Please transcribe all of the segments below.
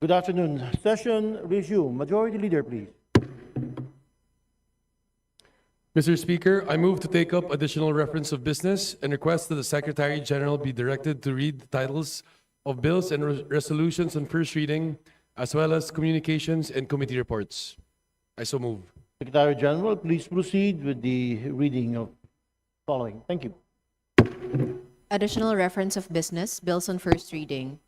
Good afternoon. Session resume. Majority Leader, please. Mr. Speaker, I move to take up additional reference of business and request that the Secretary General be directed to read the titles of bills and resolutions on first reading, as well as communications and committee reports. I so move. Secretary General, please proceed with the reading of following. Thank you. Additional reference of business, bills on first reading.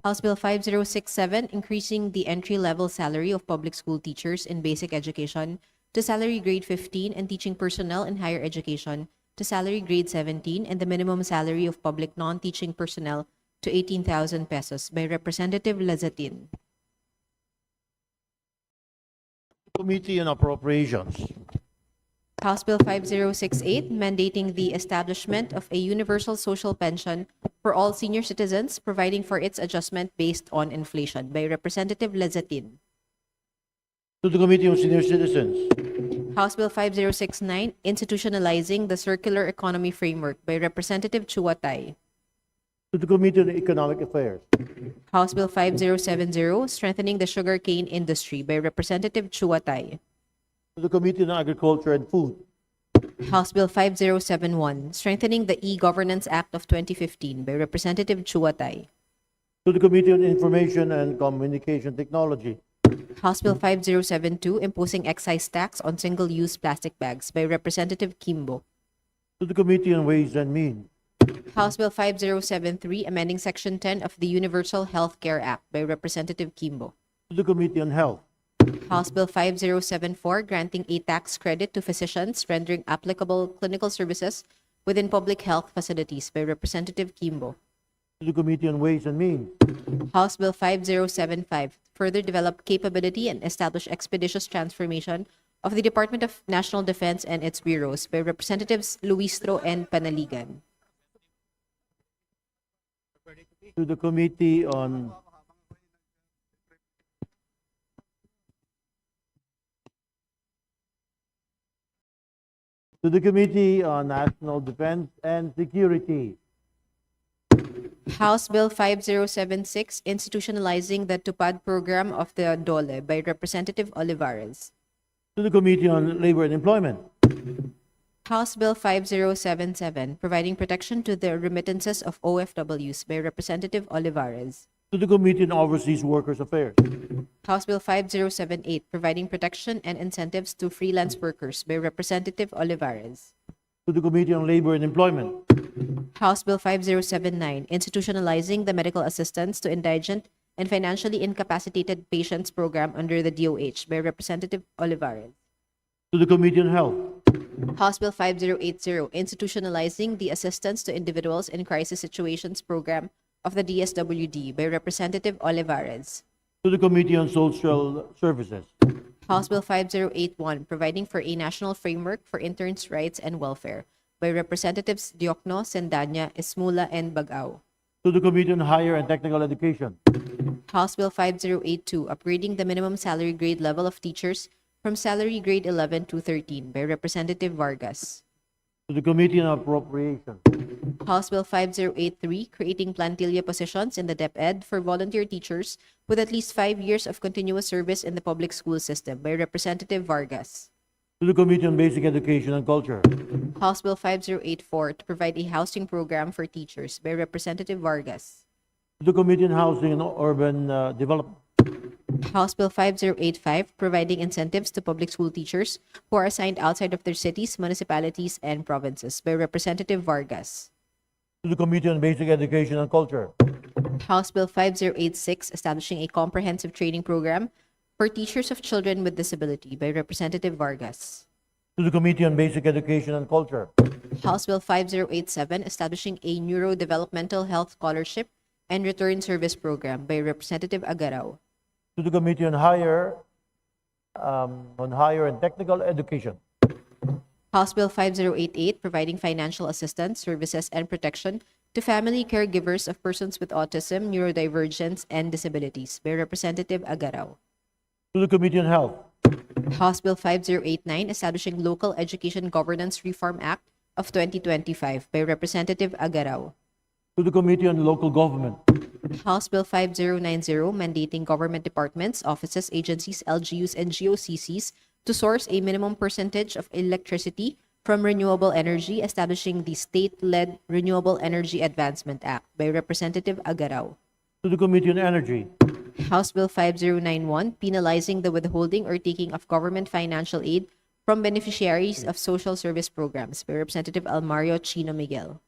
House Bill 5067, increasing the entry-level salary of public school teachers in basic education to salary grade 15 and teaching personnel in higher education to salary grade 17 and the minimum salary of public non-teaching personnel to 18,000 pesos by Representative Lazatin. Committee on Appropriations. House Bill 5068, mandating the establishment of a universal social pension for all senior citizens, providing for its adjustment based on inflation by Representative Lazatin. To the Committee on Senior Citizens. House Bill 5069, institutionalizing the circular economy framework by Representative Chuatay. To the Committee on Economic Affairs. House Bill 5070, strengthening the sugarcane industry by Representative Chuatay. To the Committee on Agriculture and Food. House Bill 5071, strengthening the E-Governance Act of 2015 by Representative Chuatay. To the Committee on Information and Communication Technology. House Bill 5072, imposing excise tax on single-use plastic bags by Representative Kimbo. To the Committee on Ways and Means. House Bill 5073, amending Section 10 of the Universal Health Care Act by Representative Kimbo. To the Committee on Health. House Bill 5074, granting a tax credit to physicians rendering applicable clinical services within public health facilities by Representative Kimbo. To the Committee on Ways and Means. House Bill 5075, further develop capability and establish expeditious transformation of the Department of National Defense and its bureaus by Representatives Luistro and Panaligan. To the Committee on National Defense and Security. House Bill 5076, institutionalizing the TUPAD program of the DOLE by Representative Olivares. To the Committee on Labor and Employment. House Bill 5077, providing protection to the remittances of OFWs by Representative Olivares. To the Committee on Overseas Workers Affairs. House Bill 5078, providing protection and incentives to freelance workers by Representative Olivares. To the Committee on Labor and Employment. House Bill 5079, institutionalizing the medical assistance to indigent and financially incapacitated patients program under the DOH by Representative Olivares. To the Committee on Health. House Bill 5080, institutionalizing the assistance to individuals in crisis situations program of the DSWD by Representative Olivares. To the Committee on Social Services. House Bill 5081, providing for a national framework for interns' rights and welfare by Representatives Diokno, Sendanya, Esmula, and Bagao. To the Committee on Higher and Technical Education. House Bill 5082, upgrading the minimum salary grade level of teachers from salary grade 11 to 13 by Representative Vargas. To the Committee on Appropriations. House Bill 5083, creating plantilla positions in the DepEd for volunteer teachers with at least 5 years of continuous service in the public school system by Representative Vargas. To the Committee on Basic Education and Culture. House Bill 5084, to provide a housing program for teachers by Representative Vargas. To the Committee on Housing and Urban Development. House Bill 5085, providing incentives to public school teachers who are assigned outside of their cities, municipalities, and provinces by Representative Vargas. To the Committee on Basic Education and Culture. House Bill 5086, establishing a comprehensive training program for teachers of children with disability by Representative Vargas. To the Committee on Basic Education and Culture. House Bill 5087, establishing a neurodevelopmental health scholarship and return service program by Representative Agarao. To the Committee on Higher and Technical Education. House Bill 5088, providing financial assistance, services, and protection to family caregivers of persons with autism, neurodivergence, and disabilities by Representative Agarao. To the Committee on Health. House Bill 5089, establishing Local Education Governance Reform Act of 2025 by Representative Agarao. To the Committee on Local Government. House Bill 5090 mandating government departments, offices, agencies, LGUs, and GOCCs to source a minimum percentage of electricity from renewable energy, establishing the state-led Renewable Energy Advancement Act by Representative Agarao. To the Committee on Energy. House Bill 5091 penalizing the withholding or taking of government financial aid from beneficiaries of social service programs by Representative Almario Chino Miguel.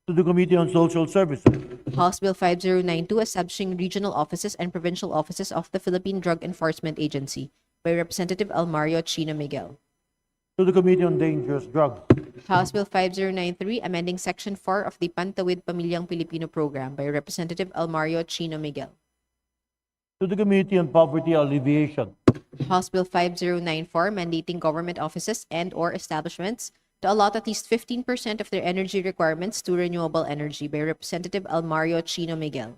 To the Committee on Social Services. House Bill 5092 establishing regional offices and provincial offices of the Philippine Drug Enforcement Agency by Representative Almario Chino Miguel. To the Committee on Dangerous Drugs. House Bill 5093 amending Section 4 of the Pantawid Pamilyang Pilipino Program by Representative Almario Chino Miguel. To the Committee on Poverty Alleviation. House Bill 5094 mandating government offices and/or establishments to allot at least 15% of their energy requirements to renewable energy by Representative Almario Chino Miguel.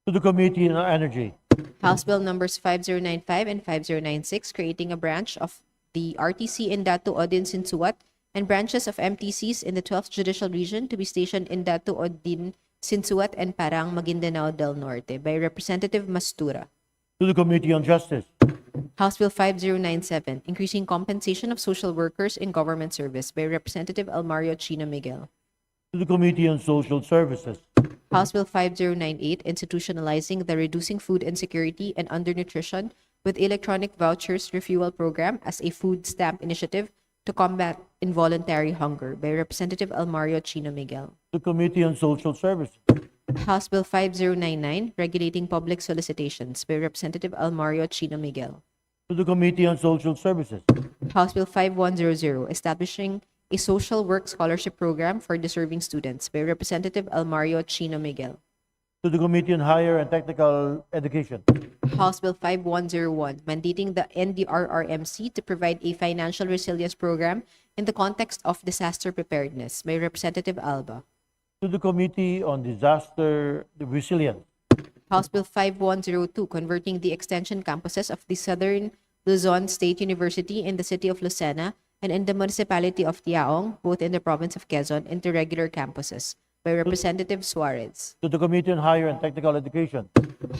To the Committee on Energy. House Bill numbers 5095 and 5096 creating a branch of the RTC in Datu Odin Sinsuat and branches of MTCs in the 12th Judicial Region to be stationed in Datu Odin Sinsuat and Parang, Maguindanao del Norte by Representative Mastura. To the Committee on Justice. House Bill 5097 increasing compensation of social workers in government service by Representative Almario Chino Miguel. To the Committee on Social Services. House Bill 5098 institutionalizing the Reducing Food Insecurity and Undernutrition with Electronic Vouchers Refuel Program as a food stamp initiative to combat involuntary hunger by Representative Almario Chino Miguel. To the Committee on Social Services. House Bill 5099 regulating public solicitations by Representative Almario Chino Miguel. To the Committee on Social Services. House Bill 5100 establishing a social work scholarship program for deserving students by Representative Almario Chino Miguel. To the Committee on Higher and Technical Education. House Bill 5101 mandating the NDRRMC to provide a financial resilience program in the context of disaster preparedness by Representative Alba. To the Committee on Disaster Resilience. House Bill 5102 converting the extension campuses of the Southern Luzon State University in the city of Lucena and in the municipality of Tiaong, both in the province of Quezon, into regular campuses by Representative Suarez. To the Committee on Higher and Technical Education.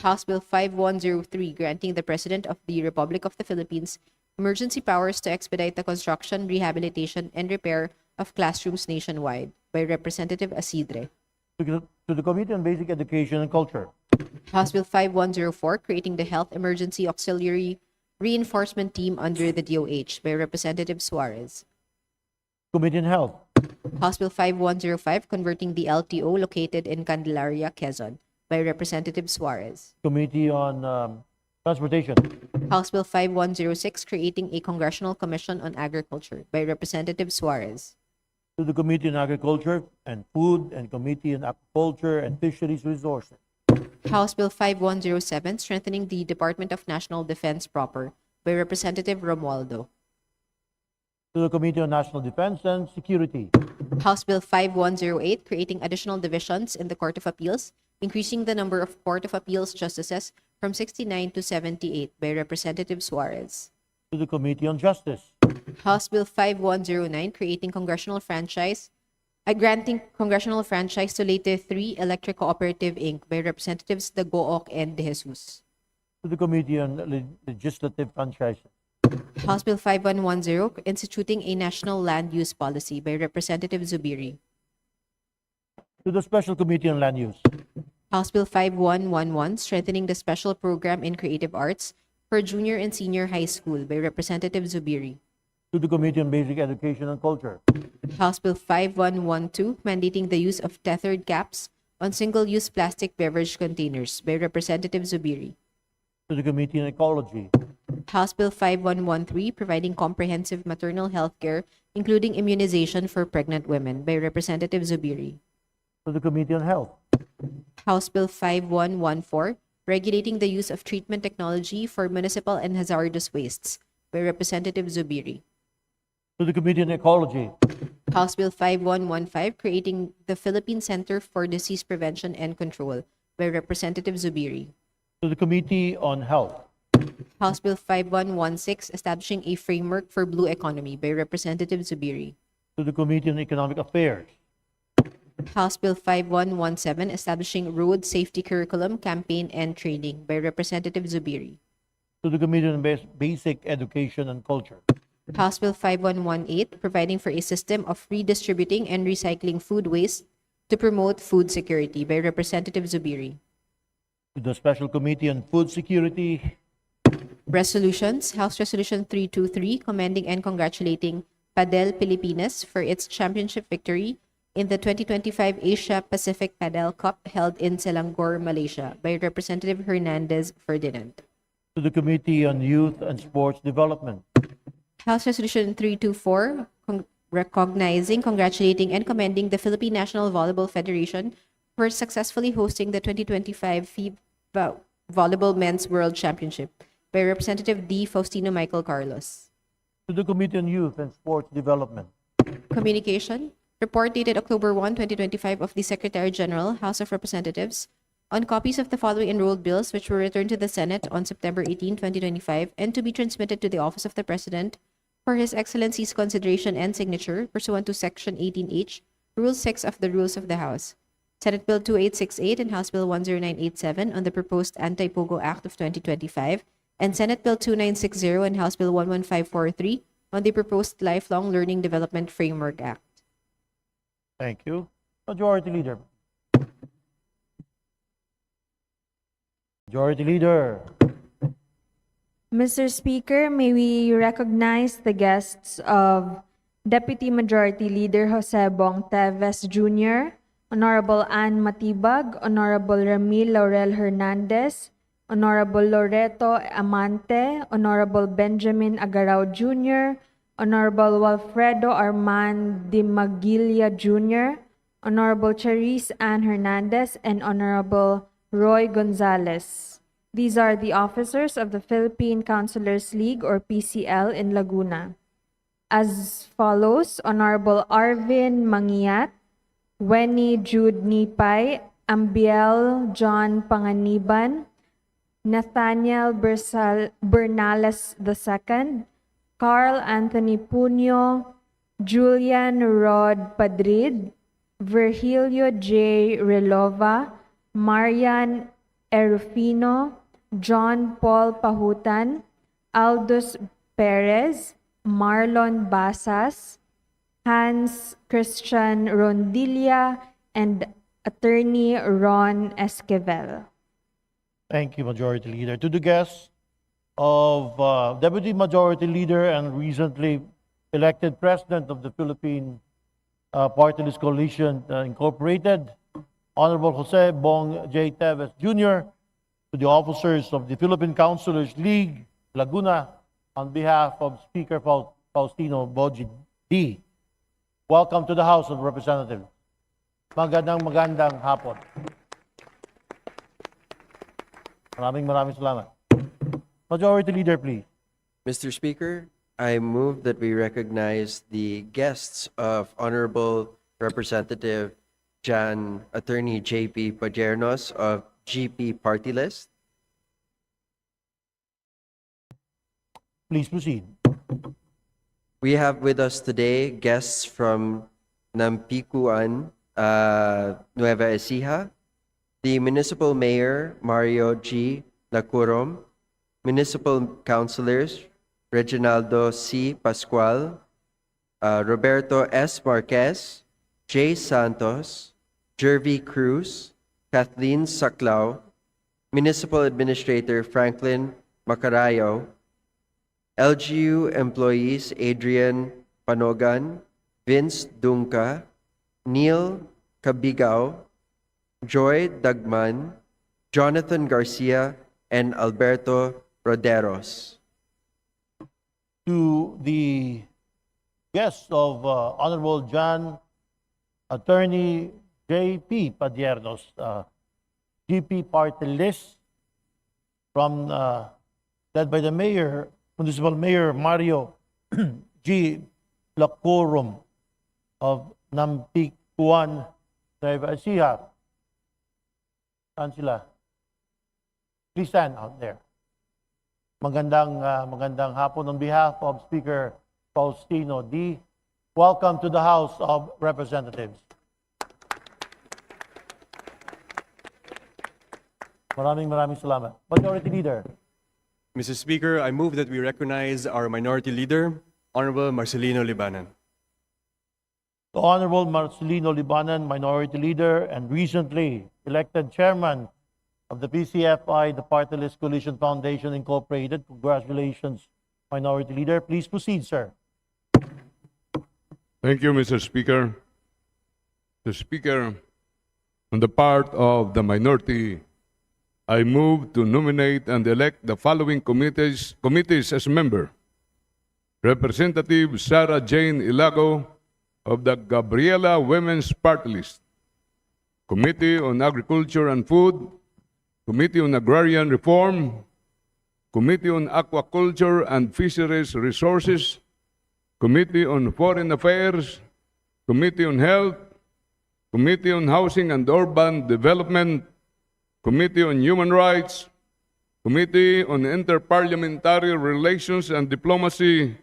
House Bill 5103 granting the President of the Republic of the Philippines emergency powers to expedite the construction, rehabilitation, and repair of classrooms nationwide by Representative Asidre. To the Committee on Basic Education and Culture. House Bill 5104 creating the Health Emergency Auxiliary Reinforcement Team under the DOH by Representative Suarez. Committee on Health. House Bill 5105 converting the LTO located in Candelaria, Quezon by Representative Suarez. Committee on Transportation. House Bill 5106 creating a Congressional Commission on Agriculture by Representative Suarez. To the Committee on Agriculture and Food and Committee on Aquaculture and Fisheries Resources. House Bill 5107 strengthening the Department of National Defense proper by Representative Romualdo. To the Committee on National Defense and Security. House Bill 5108 creating additional divisions in the Court of Appeals, increasing the number of Court of Appeals justices from 69 to 78 by Representative Suarez. To the Committee on Justice. House Bill 5109 creating granting congressional franchise to Leyte 3 Electric Cooperative Inc. by Representatives De Gooc and De Jesus. To the Committee on Legislative Franchises. House Bill 5110 instituting a national land use policy by Representative Zubiri. To the Special Committee on Land Use. House Bill 5111 strengthening the special program in creative arts for junior and senior high school by Representative Zubiri. To the Committee on Basic Education and Culture. House Bill 5112 mandating the use of tethered caps on single-use plastic beverage containers by Representative Zubiri. To the Committee on Ecology. House Bill 5113 providing comprehensive maternal health care, including immunization for pregnant women by Representative Zubiri. To the Committee on Health. House Bill 5114 regulating the use of treatment technology for municipal and hazardous wastes by Representative Zubiri. To the Committee on Ecology. House Bill 5115 creating the Philippine Center for Disease Prevention and Control by Representative Zubiri. To the Committee on Health. House Bill 5116 establishing a framework for blue economy by Representative Zubiri. To the Committee on Economic Affairs. House Bill 5117, establishing road safety curriculum, campaign, and training by Representative Zubiri. To the Committee on Basic Education and Culture. House Bill 5118, providing for a system of redistributing and recycling food waste to promote food security by Representative Zubiri. To the Special Committee on Food Security. Resolutions, House Resolution 323, commending and congratulating Padel Pilipinas for its championship victory in the 2025 Asia Pacific Padel Cup held in Selangor, Malaysia by Representative Hernandez Ferdinand. To the Committee on Youth and Sports Development. House Resolution 324, recognizing, congratulating, and commending the Philippine National Volleyball Federation for successfully hosting the 2025 FIBA Volleyball Men's World Championship by Representative D. Faustino Michael Carlos. To the Committee on Youth and Sports Development. Communication, report dated October 1, 2025 of the Secretary General, House of Representatives, on copies of the following enrolled bills which were returned to the Senate on September 18, 2025, and to be transmitted to the Office of the President for His Excellency's consideration and signature pursuant to Section 18H, Rule 6 of the Rules of the House. Senate Bill 2868 and House Bill 10987 on the proposed Anti-Pogo Act of 2025, and Senate Bill 2960 and House Bill 11543 on the proposed Lifelong Learning Development Framework Act. Thank you. Majority Leader. Majority Leader. Mr. Speaker, may we recognize the guests of Deputy Majority Leader Jose Bong Teves Jr., Honorable Ann Matibag, Honorable Ramil Laurel Hernandez, Honorable Loreto Amante, Honorable Benjamin Agarao Jr., Honorable Walfredo Armand de Magilla Jr., Honorable Charisse Ann Hernandez, and Honorable Roy Gonzalez. These are the officers of the Philippine Councilors League or PCL in Laguna. As follows, Honorable Arvin Mangiat, Wenny Jude Nipay, Ambiel John Panganiban, Nathaniel Bernales II, Carl Anthony Puño, Julian Rod Padrid, Virgilio J. Relova, Marian Erufino, John Paul Pahutan, Aldous Perez, Marlon Basas, Hans Christian Rondilla, and Attorney Ron Esquivel. Thank you, Majority Leader. To the guests of Deputy Majority Leader and recently elected President of the Philippine Party List Coalition Incorporated, Honorable Jose Bong J. Teves Jr., to the officers of the Philippine Councilors League, Laguna, on behalf of Speaker Faustino Boji D. Welcome to the House of Representatives. Magandang hapon. Maraming salamat. Majority Leader, please. Mr. Speaker, I move that we recognize the guests of Honorable Representative Attorney J.P. Pajernos of GP Party List. Please proceed. We have with us today guests from Nampikuan, Nueva Ecija, the Municipal Mayor Mario G. Nacurom, Municipal Councilors Reginaldo C. Pascual, Roberto S. Marquez, J. Santos, Jervy Cruz, Kathleen Saclao, Municipal Administrator Franklin Macarayo, LGU employees Adrian Panogan, Vince Dunca, Neil Cabigao, Joy Dagman, Jonathan Garcia, and Alberto Roderos. To the guests of Honorable John Attorney J.P. Padiernos, GP Party List, from led by the Mayor, Municipal Mayor Mario G. Lacorum of Nampikuan, Nueva Ecija. Saan sila? Please stand out there. Magandang hapon on behalf of Speaker Faustino D. Welcome to the House of Representatives. Maraming salamat. Majority Leader. Mr. Speaker, I move that we recognize our Minority Leader, Honorable Marcelino Libanan. The Honorable Marcelino Libanan, Minority Leader and recently elected Chairman of the PCFI, the Party List Coalition Foundation Incorporated. Congratulations, Minority Leader. Please proceed, sir. Thank you, Mr. Speaker. Mr. Speaker, on the part of the minority, I move to nominate and elect the following committees as member. Representative Sarah Jane Ilago of the Gabriela Women's Party List. Committee on Agriculture and Food, Committee on Agrarian Reform, Committee on Aquaculture and Fisheries Resources, Committee on Foreign Affairs, Committee on Health, Committee on Housing and Urban Development, Committee on Human Rights, Committee on Interparliamentary Relations and Diplomacy,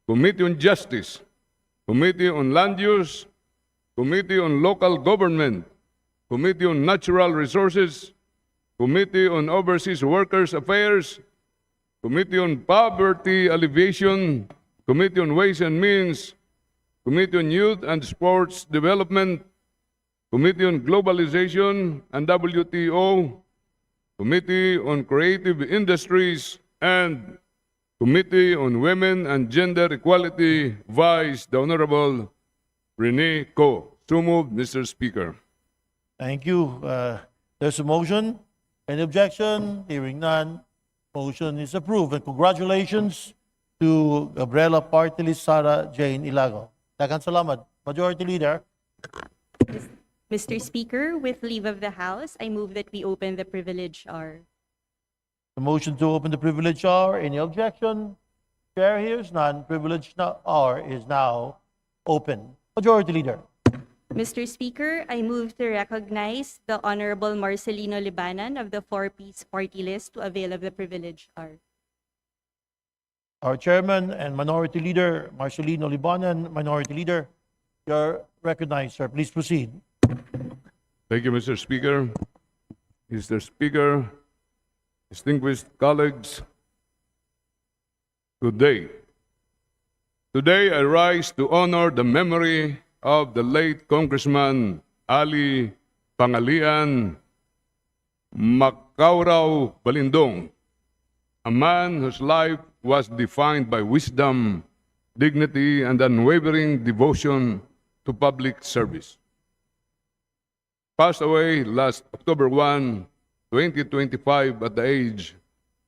Committee on Justice, Committee on Land Use, Committee on Local Government, Committee on Natural Resources, Committee on Overseas Workers Affairs, Committee on Poverty Alleviation, Committee on Ways and Means, Committee on Youth and Sports Development, Committee on Globalization and WTO, Committee on Creative Industries, and Committee on Women and Gender Equality, Vice the Honorable Rene Co. So moved, Mr. Speaker. Thank you. There's a motion. Any objection? Hearing none. Motion is approved. And congratulations to Gabriela Party List Sarah Jane Ilago. Daghang salamat. Majority Leader. Mr. Speaker, with leave of the House, I move that we open the privilege hour. The motion to open the privilege hour. Any objection? Chair hears none. Privilege hour is now open. Majority Leader. Mr. Speaker, I move to recognize the Honorable Marcelino Libanan of the Four-Piece Party List to avail of the privilege hour. Our Chairman and Minority Leader, Marcelino Libanan, Minority Leader, you're recognized, sir. Please proceed. Thank you, Mr. Speaker. Mr. Speaker, distinguished colleagues, today I rise to honor the memory of the late Congressman Ali Pangalian Macaurao Balindong, a man whose life was defined by wisdom, dignity, and unwavering devotion to public service. Passed away last October 1, 2025 at the age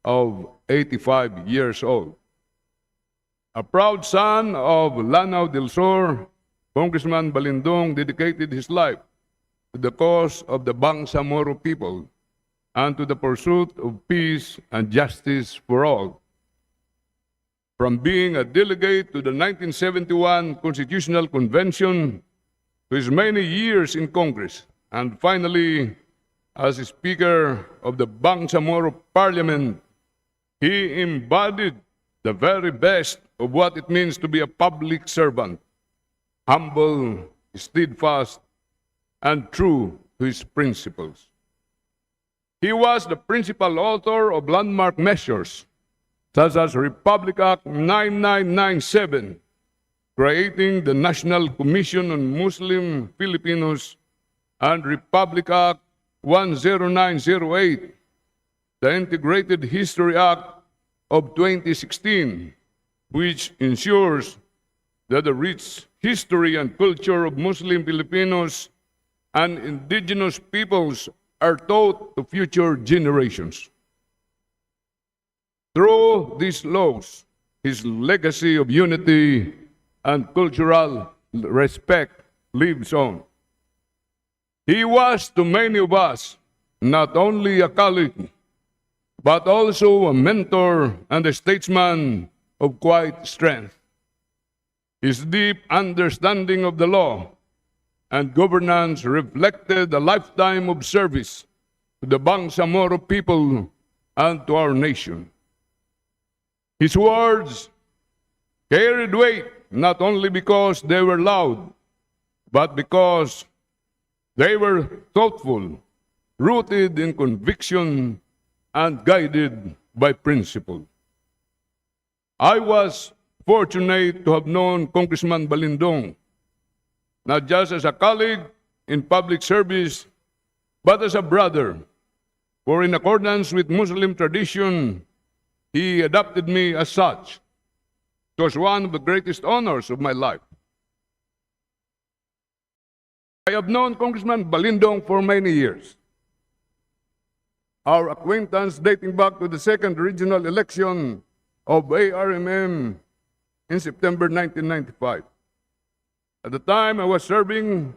of 85 years old. A proud son of Lanao del Sur, Congressman Balindong dedicated his life to the cause of the Bangsamoro people and to the pursuit of peace and justice for all. From being a delegate to the 1971 Constitutional Convention to his many years in Congress, and finally, as Speaker of the Bangsamoro Parliament, he embodied the very best of what it means to be a public servant, humble, steadfast, and true to his principles. He was the principal author of landmark measures such as Republic Act 9997, creating the National Commission on Muslim Filipinos, and Republic Act 10908, the Integrated History Act of 2016, which ensures that the rich history and culture of Muslim Filipinos and indigenous peoples are taught to future generations. Through these laws, his legacy of unity and cultural respect lives on. He was to many of us not only a colleague, but also a mentor and a statesman of quiet strength. His deep understanding of the law and governance reflected a lifetime of service to the Bangsamoro people and to our nation. His words carried weight not only because they were loud, but because they were thoughtful, rooted in conviction and guided by principle. I was fortunate to have known Congressman Balindong not just as a colleague in public service, but as a brother. For in accordance with Muslim tradition, he adopted me as such. It was one of the greatest honors of my life. I have known Congressman Balindong for many years. Our acquaintance dating back to the second regional election of ARMM in September 1995. At the time, I was serving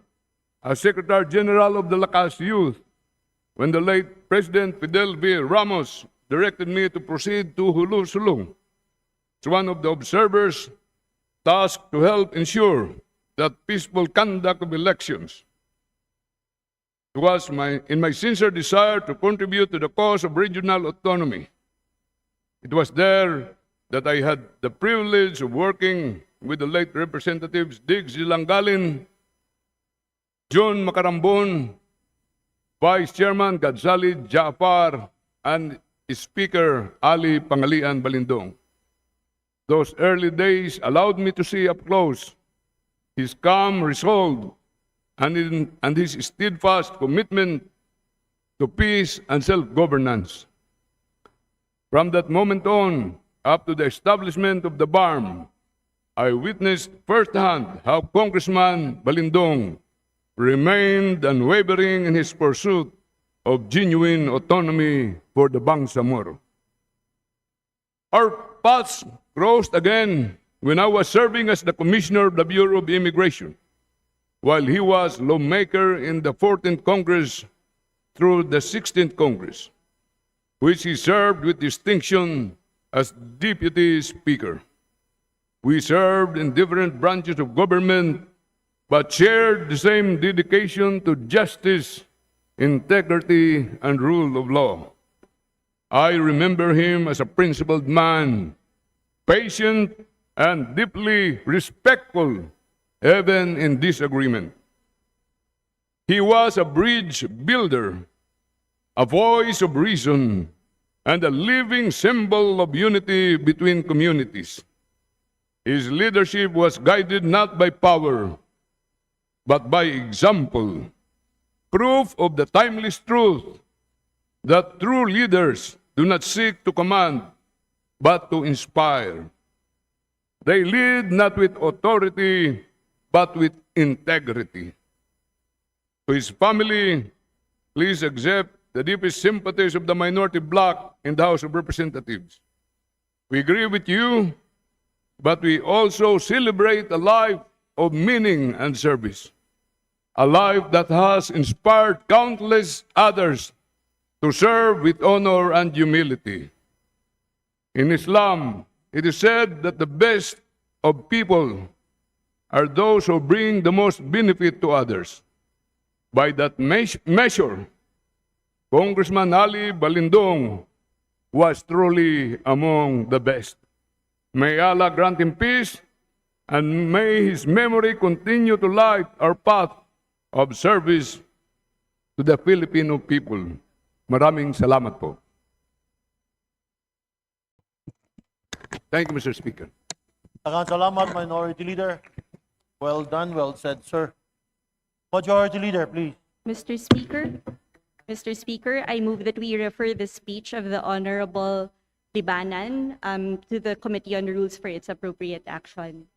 as Secretary General of the Lakas Youth when the late President Fidel V. Ramos directed me to proceed to Hulu-Sulong as one of the observers tasked to help ensure that peaceful conduct of elections. It was in my sincere desire to contribute to the cause of regional autonomy. It was there that I had the privilege of working with the late Representatives Diggs Zilangalin, John Macarambon, Vice Chairman Gadzali Jaafar, and Speaker Ali Pangalian Balindong. Those early days allowed me to see up close his calm resolve and his steadfast commitment to peace and self-governance. From that moment on, up to the establishment of the BARM, I witnessed firsthand how Congressman Balindong remained unwavering in his pursuit of genuine autonomy for the Bangsamoro. Our paths crossed again when I was serving as the Commissioner of the Bureau of Immigration, while he was lawmaker in the 14th Congress through the 16th Congress, which he served with distinction as Deputy Speaker. We served in different branches of government, but shared the same dedication to justice, integrity, and rule of law. I remember him as a principled man, patient and deeply respectful, even in disagreement. He was a bridge builder, a voice of reason, and a living symbol of unity between communities. His leadership was guided not by power, but by example, proof of the timeless truth that true leaders do not seek to command, but to inspire. They lead not with authority, but with integrity. To his family, please accept the deepest sympathies of the minority bloc in the House of Representatives. We agree with you, but we also celebrate a life of meaning and service, a life that has inspired countless others to serve with honor and humility. In Islam, it is said that the best of people are those who bring the most benefit to others. By that measure, Congressman Ali Balindong was truly among the best. May Allah grant him peace, and may his memory continue to light our path of service to the Filipino people. Maraming salamat po. Thank you, Mr. Speaker. Maraming salamat, Minority Leader. Well done, well said, sir. Majority Leader, please. Mr. Speaker, I move that we refer the speech of the Honorable Libanan to the Committee on Rules for its appropriate action.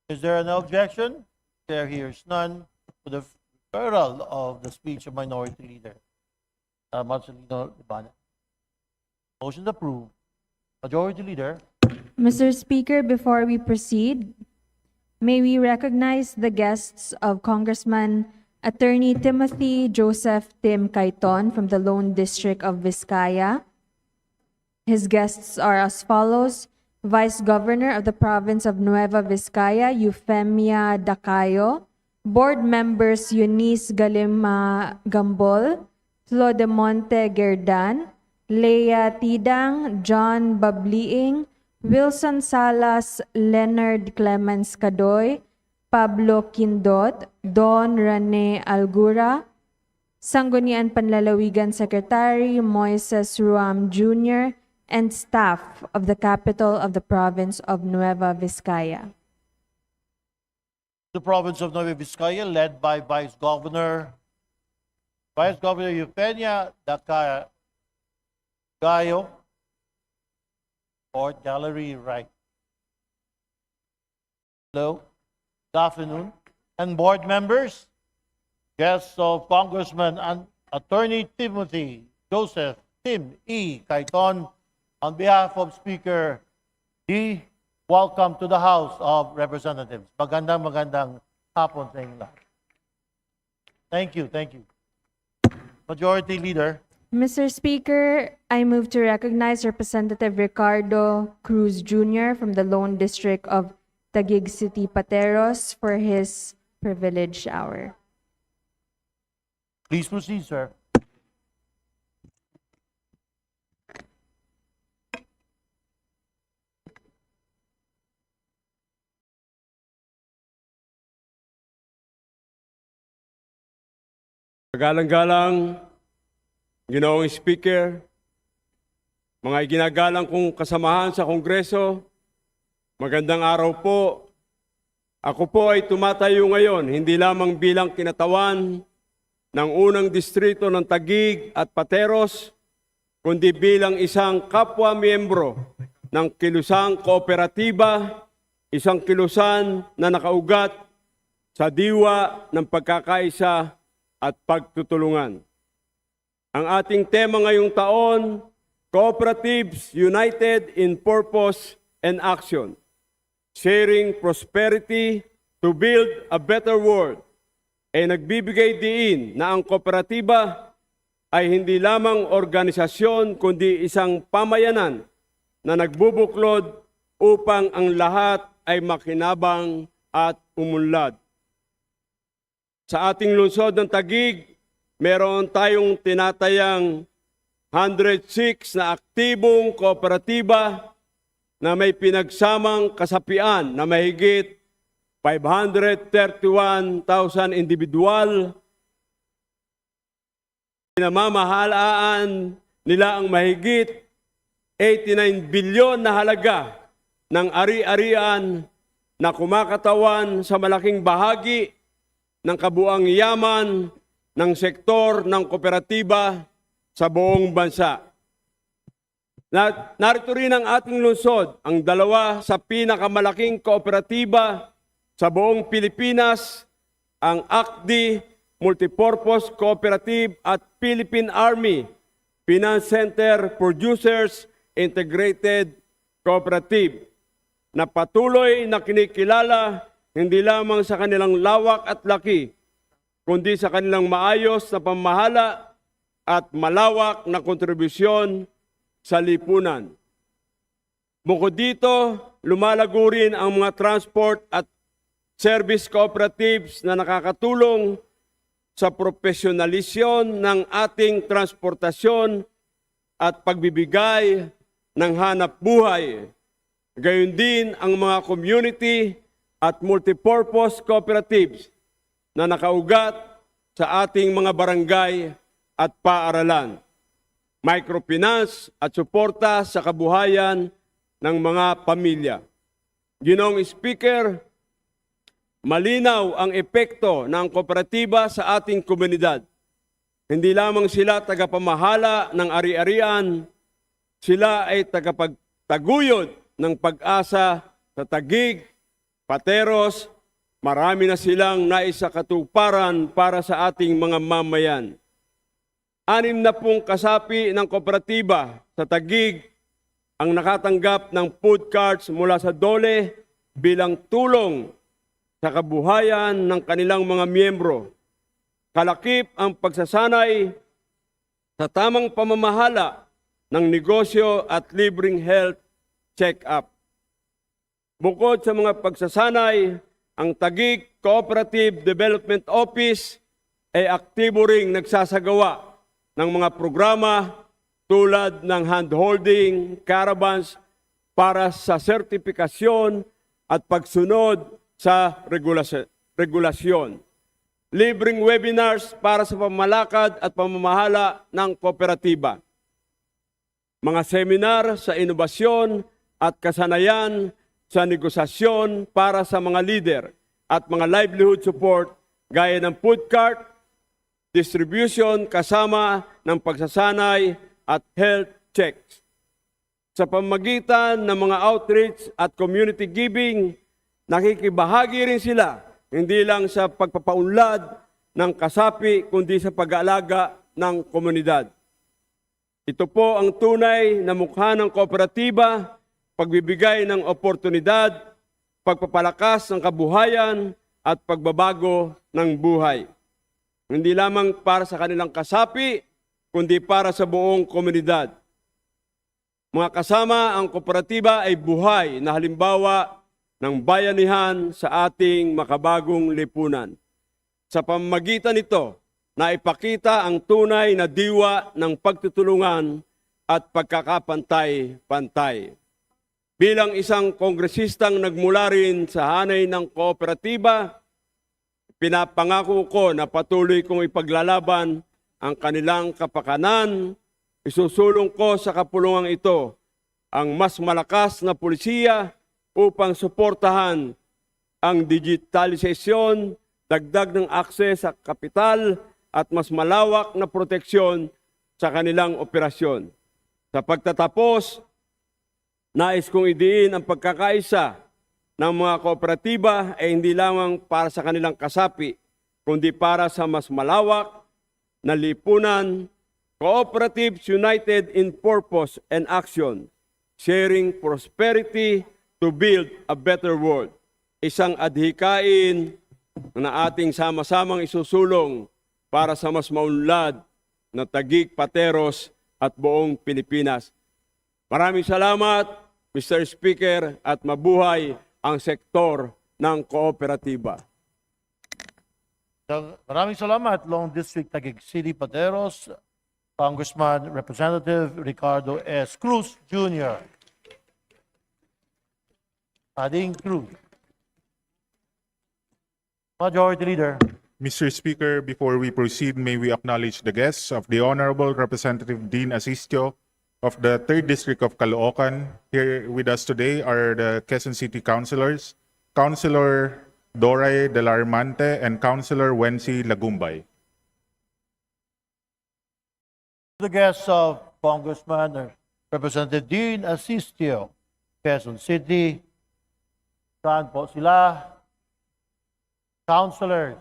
Is there an objection? There hears none to the referral of the speech of Minority Leader Marcelino Libanan. Motion approved. Majority Leader. Mr. Speaker, before we proceed, may we recognize the guests of Congressman Attorney Timothy Joseph Tim Cayton from the Lone District of Vizcaya. His guests are as follows: Vice Governor of the Province of Nueva Vizcaya, Eufemia Dacayo, Board Members Eunice Galima Gambol, Flo de Monte Gerdan, Leah Tidang, John Babliing, Wilson Salas, Leonard Clemens Cadoy, Pablo Quindot, Don Rene Algura, Sangguniang Panlalawigan Secretary Moises Ruam Jr., and staff of the capital of the province of Nueva Vizcaya. The province of Nueva Vizcaya, led by Vice Governor Eugenia Gayo, Court Gallery, right. Hello, good afternoon. And board members, guests of Congressman and Attorney Timothy Joseph Tim E. Cayton, on behalf of Speaker D, welcome to the House of Representatives. Magandang hapon sa inyo lahat. Thank you, thank you. Majority Leader. Mr. Speaker, I move to recognize Representative Ricardo Cruz Jr. from the Lone District of Taguig City, Pateros, for his privilege hour. Please proceed, sir. Galang-galang, Ginoong Speaker, mga iginagalang kong kasamahan sa Kongreso, magandang araw po. Ako po ay tumatayo ngayon hindi lamang bilang kinatawan ng unang distrito ng Taguig at Pateros, kundi bilang isang kapwa-miyembro ng kilusang kooperatiba, isang kilusan na nakaugat sa diwa ng pagkakaisa at pagtutulungan. Ang ating tema ngayong taon, Cooperatives United in Purpose and Action, Sharing Prosperity to Build a Better World, ay nagbibigay diin na ang kooperatiba ay hindi lamang organisasyon kundi isang pamayanan na nagbubuklod upang ang lahat ay makinabang at umunlad. Sa ating lungsod ng Taguig, meron tayong tinatayang 106 na aktibong kooperatiba na may pinagsamang kasapian na mahigit 531,000 individual. Pinamamahalaan nila ang mahigit 89 bilyon na halaga ng ari-arian na kumakatawan sa malaking bahagi ng kabuang yaman ng sektor ng kooperatiba sa buong bansa. Narito rin ang ating lungsod, ang dalawa sa pinakamalaking kooperatiba sa buong Pilipinas, ang ACDI, Multipurpose Cooperative at Philippine Army Finance Center Producers Integrated Cooperative, na patuloy na kinikilala hindi lamang sa kanilang lawak at laki, kundi sa kanilang maayos na pamahala at malawak na kontribusyon sa lipunan. Bukod dito, lumalago rin ang mga transport at service cooperatives na nakakatulong sa profesionalisyon ng ating transportasyon at pagbibigay ng hanap buhay. Gayon din ang mga community at multipurpose cooperatives na nakaugat sa ating mga barangay at paaralan, microfinance at suporta sa kabuhayan ng mga pamilya. Ginoong Speaker, malinaw ang epekto ng kooperatiba sa ating komunidad. Hindi lamang sila tagapamahala ng ari-arian, sila ay tagapagtaguyod ng pag-asa sa Taguig, Pateros. Marami na silang naisakatuparan para sa ating mga mamayan. 60 kasapi ng kooperatiba sa Taguig ang nakatanggap ng food cards mula sa DOLE bilang tulong sa kabuhayan ng kanilang mga miyembro. Kalakip ang pagsasanay sa tamang pamamahala ng negosyo at libreng health check-up. Bukod sa mga pagsasanay, ang Taguig Cooperative Development Office ay aktibo ring nagsasagawa ng mga programa tulad ng handholding caravans para sa sertifikasyon at pagsunod sa regulasyon. libreng webinars para sa pamalakad at pamamahala ng kooperatiba, mga seminar sa inobasyon at kasanayan sa negosasyon para sa mga leader at mga livelihood support gaya ng food cart, distribution kasama ng pagsasanay at health checks. Sa pamamagitan ng mga outreach at community giving, nakikibahagi rin sila hindi lang sa pagpapaunlad ng kasapi kundi sa pag-aalaga ng komunidad. Ito po ang tunay na mukha ng kooperatiba, pagbibigay ng oportunidad, pagpapalakas ng kabuhayan at pagbabago ng buhay. Hindi lamang para sa kanilang kasapi, kundi para sa buong komunidad. Mga kasama, ang kooperatiba ay buhay na halimbawa ng bayanihan sa ating makabagong lipunan. Sa pamamagitan nito, naipakita ang tunay na diwa ng pagtutulungan at pagkakapantay-pantay. Bilang isang kongresistang nagmula rin sa hanay ng kooperatiba, pinapangako ko na patuloy kong ipaglalaban ang kanilang kapakanan. Isusulong ko sa kapulungang ito ang mas malakas na pulisiya upang suportahan ang digitalisasyon, dagdag ng akses sa kapital at mas malawak na proteksyon sa kanilang operasyon. Sa pagtatapos, nais kong idiin ang pagkakaisa ng mga kooperatiba ay hindi lamang para sa kanilang kasapi, kundi para sa mas malawak na lipunan. Cooperatives united in purpose and action, sharing prosperity to build a better world. Isang adhikain na ating sama-samang isusulong para sa mas maunlad na Taguig, Pateros at buong Pilipinas. Maraming salamat, Mr. Speaker, at mabuhay ang sektor ng kooperatiba. Maraming salamat, Long District Taguig City, Pateros, Congressman Representative Ricardo S. Cruz Jr. Ading Cruz. Majority Leader. Mr. Speaker, before we proceed, may we acknowledge the guests of the Honorable Representative Dean Asistio of the 3rd District of Caloocan. Here with us today are the Quezon City Councilors, Councilor Doray Delarmante and Councilor Wency Lagumbay. The guests of Congressman Representative Dean Asistio, Quezon City. Saan po sila? Councilors.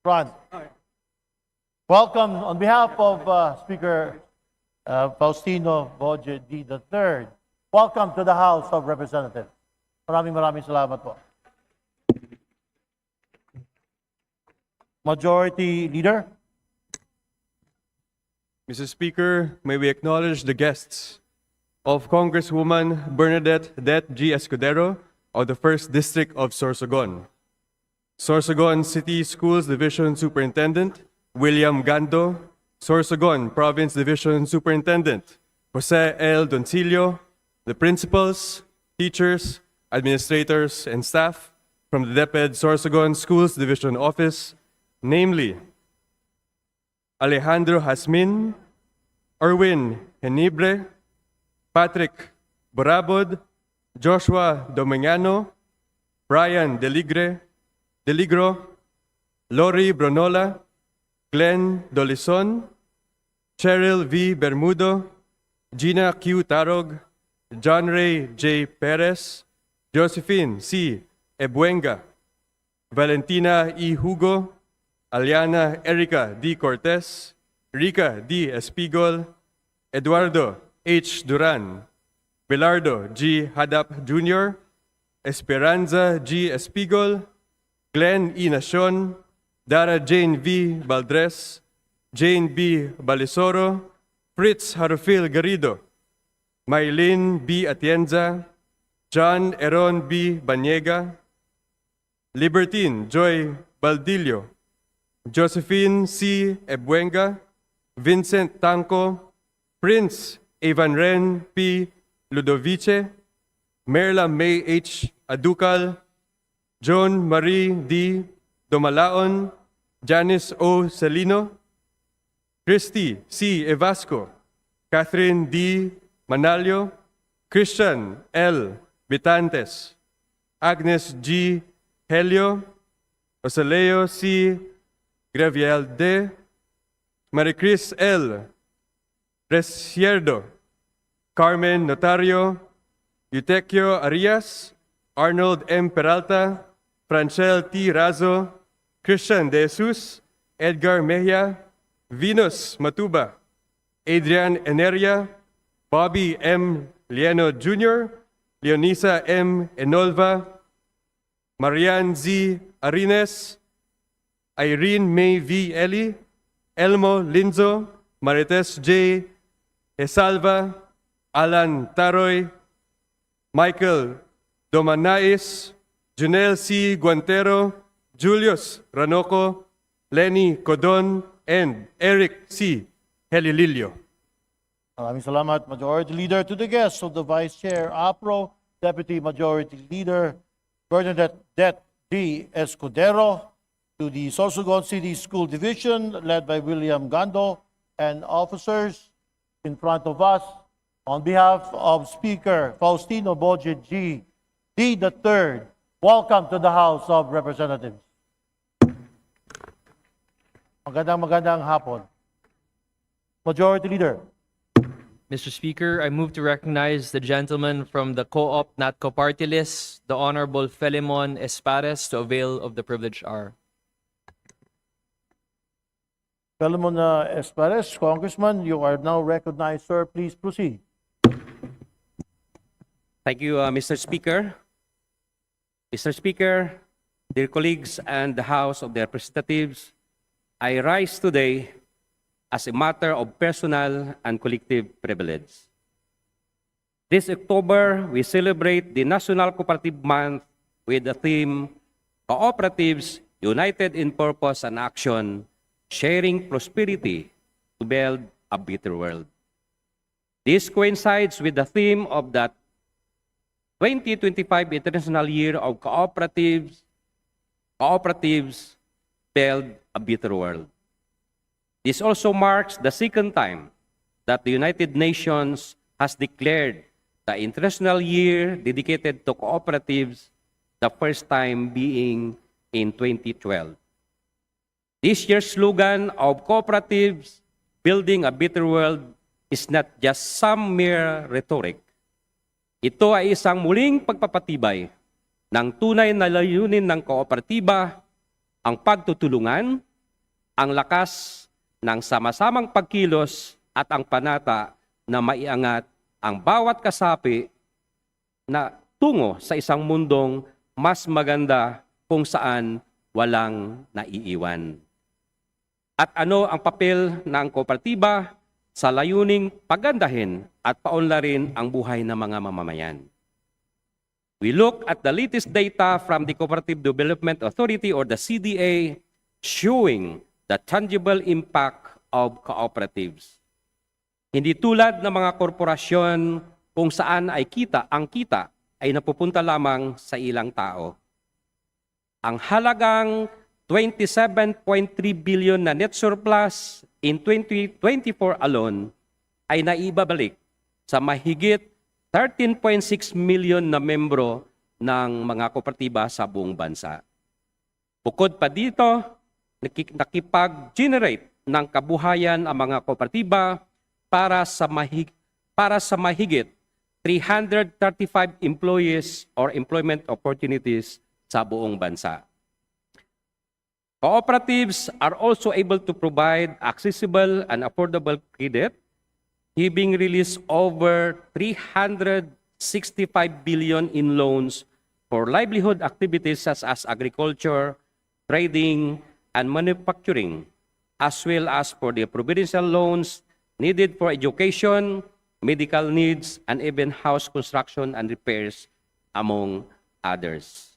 Front. Welcome on behalf of Speaker Faustino Boje D. III. Welcome to the House of Representatives. Maraming salamat po. Majority Leader. Mr. Speaker, may we acknowledge the guests of Congresswoman Bernadette Det G. Escudero of the 1st District of Sorsogon, Sorsogon City Schools Division Superintendent William Gando, Sorsogon Province Division Superintendent Jose L. Doncillo, the principals, teachers, administrators, and staff from the DepEd Sorsogon Schools Division Office, namely Alejandro Hasmin, Erwin Henibre, Patrick Borabod, Joshua Domingano, Brian Deligro, Lori Bronola, Glenn Dolison, Cheryl V. Bermudo, Gina Q. Tarog, John Ray J. Perez, Josephine C. Ebuenga, Valentina E. Hugo, Aliana Erica D. Cortez, Rica D. Espigol, Eduardo H. Duran, Belardo G. Hadap Jr., Esperanza G. Espigol, Glenn E. Nacion, Dara Jane V. Baldres, Jane B. Balisoro, Fritz Harufil Garrido, Maylene B. Atienza, John Eron B. Banyega, Libertine Joy Baldillo, Josephine C. Ebuenga, Vincent Tanco, Prince Evanren P. Ludovice, Merla May H. Aducal, Joan Marie D. Domalaon, Janice O. Celino, Christy C. Evasco, Catherine D. Manalio, Christian L. Bitantes, Agnes G. Helio, Osaleo C. Greviel D. Maricris L. Resierdo, Carmen Notario, Eutequio Arias, Arnold M. Peralta, Franchel T. Razo, Christian De Jesus, Edgar Mejia, Venus Matuba, Adrian Eneria, Bobby M. Lieno Jr., Leonisa M. Enolva, Marian Z. Arines, Irene May V. Eli, Elmo Linzo, Marites J. Esalva, Alan Taroy, Michael Domanais, Junel C. Guantero, Julius Ranoco, Lenny Codon, and Eric C. Helililio. Maraming salamat, Majority Leader. To the guests of the Vice Chair, APRO, Deputy Majority Leader, Bernadette D. Escudero, to the Sorsogon City School Division, led by William Gando, and officers in front of us, on behalf of Speaker Faustino Boje G. D. III, welcome to the House of Representatives. Magandang hapon. Majority Leader. Mr. Speaker, I move to recognize the gentleman from the Co-op NATCO party list, the Honorable Felimon Espares, to avail of the privileged hour. Felimon Espares, Congressman, you are now recognized, sir. Please proceed. Thank you, Mr. Speaker. Mr. Speaker, dear colleagues and the House of Representatives, I rise today as a matter of personal and collective privilege. This October, we celebrate the National Cooperative Month with the theme, Cooperatives United in Purpose and Action, Sharing Prosperity to Build a Better World. This coincides with the theme of the 2025 International Year of Cooperatives Build a Better World. This also marks the second time that the United Nations has declared the International Year dedicated to cooperatives, the first time being in 2012. This year's slogan of Cooperatives Building a Better World is not just some mere rhetoric. Ito ay isang muling pagpapatibay ng tunay na layunin ng kooperatiba, ang pagtutulungan, ang lakas ng sama-samang pagkilos at ang panata na maiangat ang bawat kasapi na tungo sa isang mundong mas maganda kung saan walang naiiwan. At ano ang papel ng kooperatiba sa layuning pagandahin at paunlarin ang buhay ng mga mamamayan? We look at the latest data from the Cooperative Development Authority or the CDA showing the tangible impact of cooperatives. Hindi tulad ng mga korporasyon kung saan ay ang kita ay napupunta lamang sa ilang tao. Ang halagang 27.3 billion na net surplus in 2024 alone ay naibabalik sa mahigit 13.6 million na membro ng mga kooperatiba sa buong bansa. Bukod pa dito, nakipag-generate ng kabuhayan ang mga kooperatiba para sa mahigit 335 employees or employment opportunities sa buong bansa. Cooperatives are also able to provide accessible and affordable credit, having released over 365 billion in loans for livelihood activities such as agriculture, trading, and manufacturing, as well as for the provincial loans needed for education, medical needs, and even house construction and repairs, among others.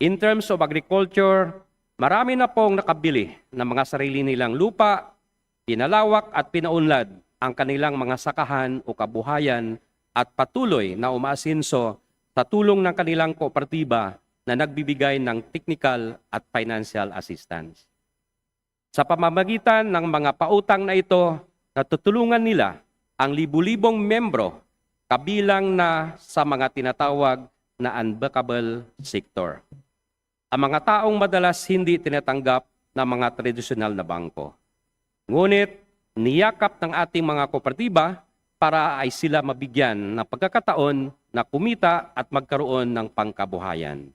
In terms of agriculture, marami na pong nakabili ng mga sarili nilang lupa, pinalawak at pinaunlad ang kanilang mga sakahan o kabuhayan at patuloy na umaasinso sa tulong ng kanilang kooperatiba na nagbibigay ng technical at financial assistance. Sa pamamagitan ng mga pautang na ito, natutulungan nila ang libu-libong membro kabilang na sa mga tinatawag na unbankable sector. Ang mga taong madalas hindi tinatanggap ng mga tradisyonal na bangko. Ngunit, niyakap ng ating mga kooperatiba para ay sila mabigyan ng pagkakataon na kumita at magkaroon ng pangkabuhayan.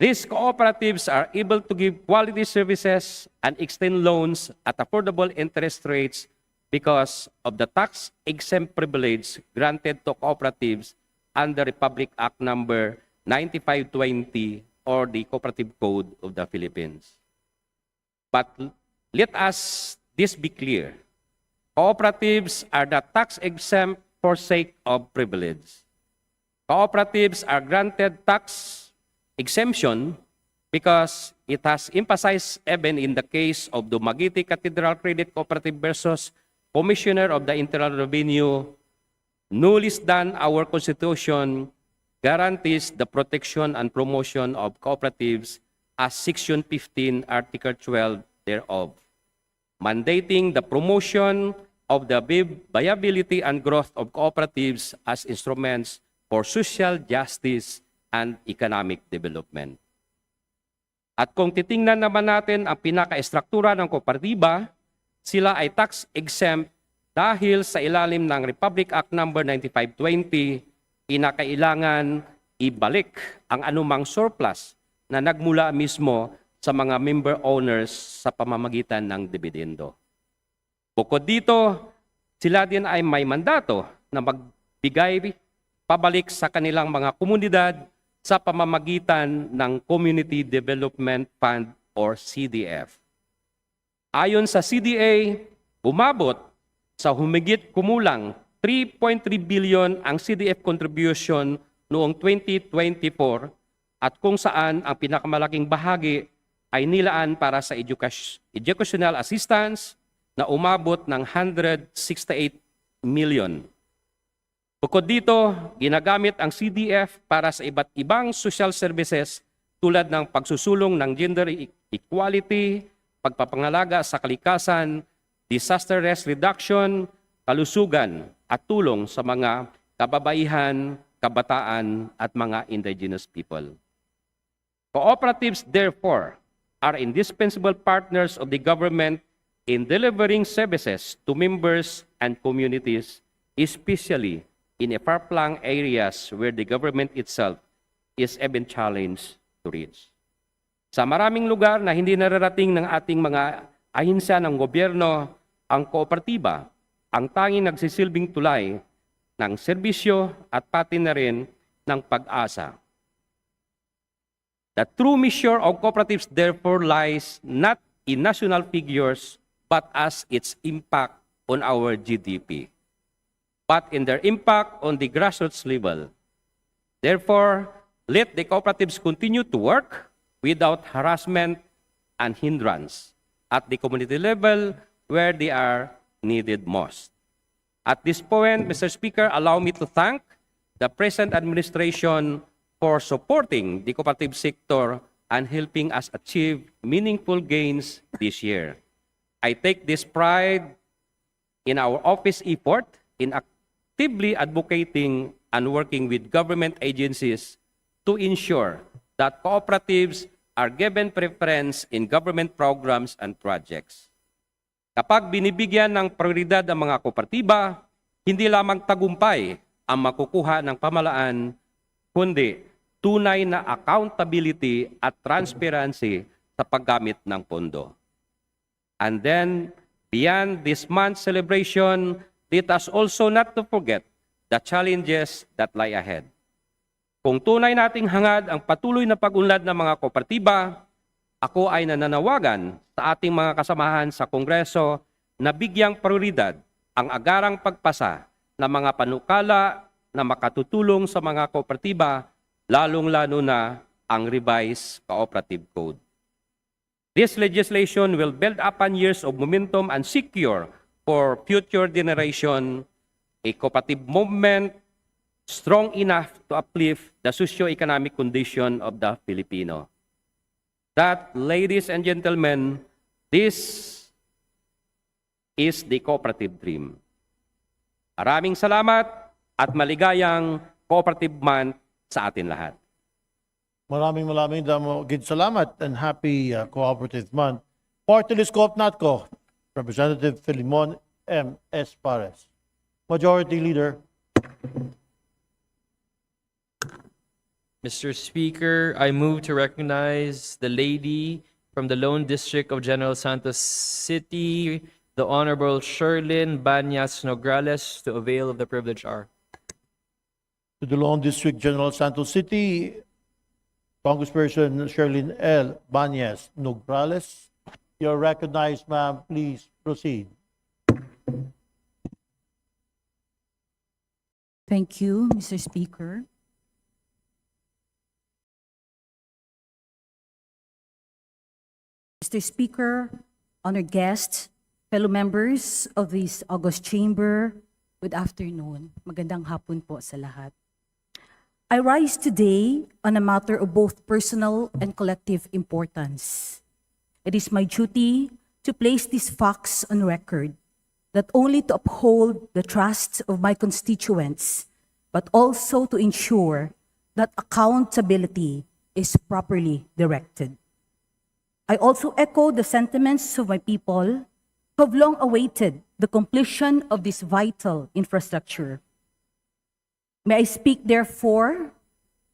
These cooperatives are able to give quality services and extend loans at affordable interest rates because of the tax-exempt privilege granted to cooperatives under Republic Act number 9520 or the Cooperative Code of the Philippines. But let us this be clear. Cooperatives are not tax-exempt for sake of privilege. Cooperatives are granted tax exemption because it has emphasized even in the case of Dumaguete Cathedral Credit Cooperative versus Commissioner of the Internal Revenue, no less than our Constitution guarantees the protection and promotion of cooperatives as Section 15, Article 12 thereof, mandating the promotion of the viability and growth of cooperatives as instruments for social justice and economic development. At kung titingnan naman natin ang pinaka-estruktura ng kooperatiba, sila ay tax-exempt dahil sa ilalim ng Republic Act number 9520, kinakailangan ibalik ang anumang surplus na nagmula mismo sa mga member owners sa pamamagitan ng dividendo. Bukod dito, sila din ay may mandato na magbigay pabalik sa kanilang mga komunidad sa pamamagitan ng Community Development Fund or CDF. Ayon sa CDA, umabot sa humigit kumulang 3.3 billion ang CDF contribution noong 2024 at kung saan ang pinakamalaking bahagi ay nilaan para sa educational assistance na umabot ng 168 million. Bukod dito, ginagamit ang CDF para sa iba't ibang social services tulad ng pagsusulong ng gender equality, pagpapangalaga sa kalikasan, disaster risk reduction, kalusugan at tulong sa mga kababaihan, kabataan at mga indigenous people. Cooperatives, therefore, are indispensable partners of the government in delivering services to members and communities, especially in far-flung areas where the government itself is even challenged to reach. Sa maraming lugar na hindi nararating ng ating mga ahinsya ng gobyerno, ang kooperatiba ang tanging nagsisilbing tulay ng serbisyo at pati na rin ng pag-asa. The true measure of cooperatives therefore lies not in national figures but as its impact on our GDP, but in their impact on the grassroots level. Therefore, let the cooperatives continue to work without harassment and hindrance at the community level where they are needed most. At this point, Mr. Speaker, allow me to thank the present administration for supporting the cooperative sector and helping us achieve meaningful gains this year. I take this pride in our office effort in actively advocating and working with government agencies to ensure that cooperatives are given preference in government programs and projects. Kapag binibigyan ng prioridad ang mga kooperatiba, hindi lamang tagumpay ang makukuha ng pamahalaan, kundi tunay na accountability at transparency sa paggamit ng pondo. And then, beyond this month's celebration, let us also not to forget the challenges that lie ahead. Kung tunay nating hangad ang patuloy na pag-unlad ng mga kooperatiba, ako ay nananawagan sa ating mga kasamahan sa Kongreso na bigyang prioridad ang agarang pagpasa ng mga panukala na makatutulong sa mga kooperatiba, lalong-lalo na ang revised Cooperative Code. This legislation will build upon years of momentum and secure for future generation a cooperative movement strong enough to uplift the socio-economic condition of the Filipino. That, ladies and gentlemen, this is the cooperative dream. Maraming salamat at maligayang Cooperative Month sa atin lahat. Maraming gid salamat and happy Cooperative Month. Party List Co-op NATCO, Representative Filimon M. Espares. Majority Leader. Mr. Speaker, I move to recognize the lady from the Lone District of General Santos City, the Honorable Sherlyn Banyas Nograles, to avail of the privilege R. To the Lone District General Santos City, Congressperson Sherlyn L. Banyas Nograles. You're recognized, ma'am. Please proceed. Thank you, Mr. Speaker. Mr. Speaker, honored guests, fellow members of this August Chamber, good afternoon. Magandang hapon po sa lahat. I rise today on a matter of both personal and collective importance. It is my duty to place these facts on record, not only to uphold the trust of my constituents, but also to ensure that accountability is properly directed. I also echo the sentiments of my people who have long awaited the completion of this vital infrastructure. May I speak, therefore,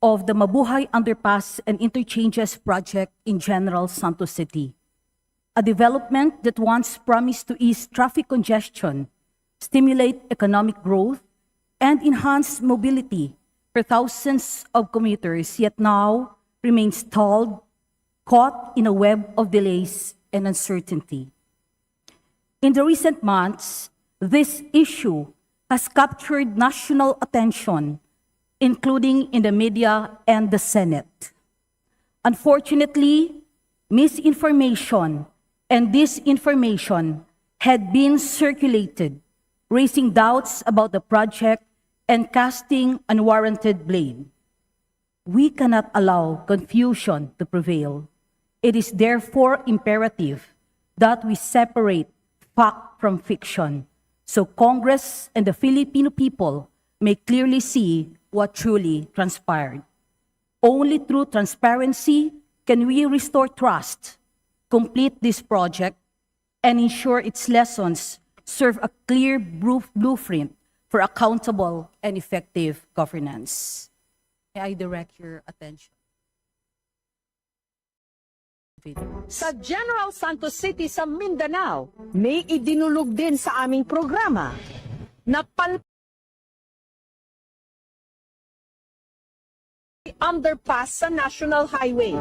of the Mabuhay Underpass and Interchanges project in General Santos City, a development that once promised to ease traffic congestion, stimulate economic growth, and enhance mobility for thousands of commuters, yet now remains stalled, caught in a web of delays and uncertainty. In the recent months, this issue has captured national attention, including in the media and the Senate. Unfortunately, misinformation and disinformation had been circulated, raising doubts about the project and casting unwarranted blame. We cannot allow confusion to prevail. It is therefore imperative that we separate fact from fiction, so Congress and the Filipino people may clearly see what truly transpired. Only through transparency can we restore trust, complete this project, and ensure its lessons serve a clear blueprint for accountable and effective governance. May I direct your attention? Sa General Santos City sa Mindanao, may idinulog din sa aming programa na underpass sa National Highway.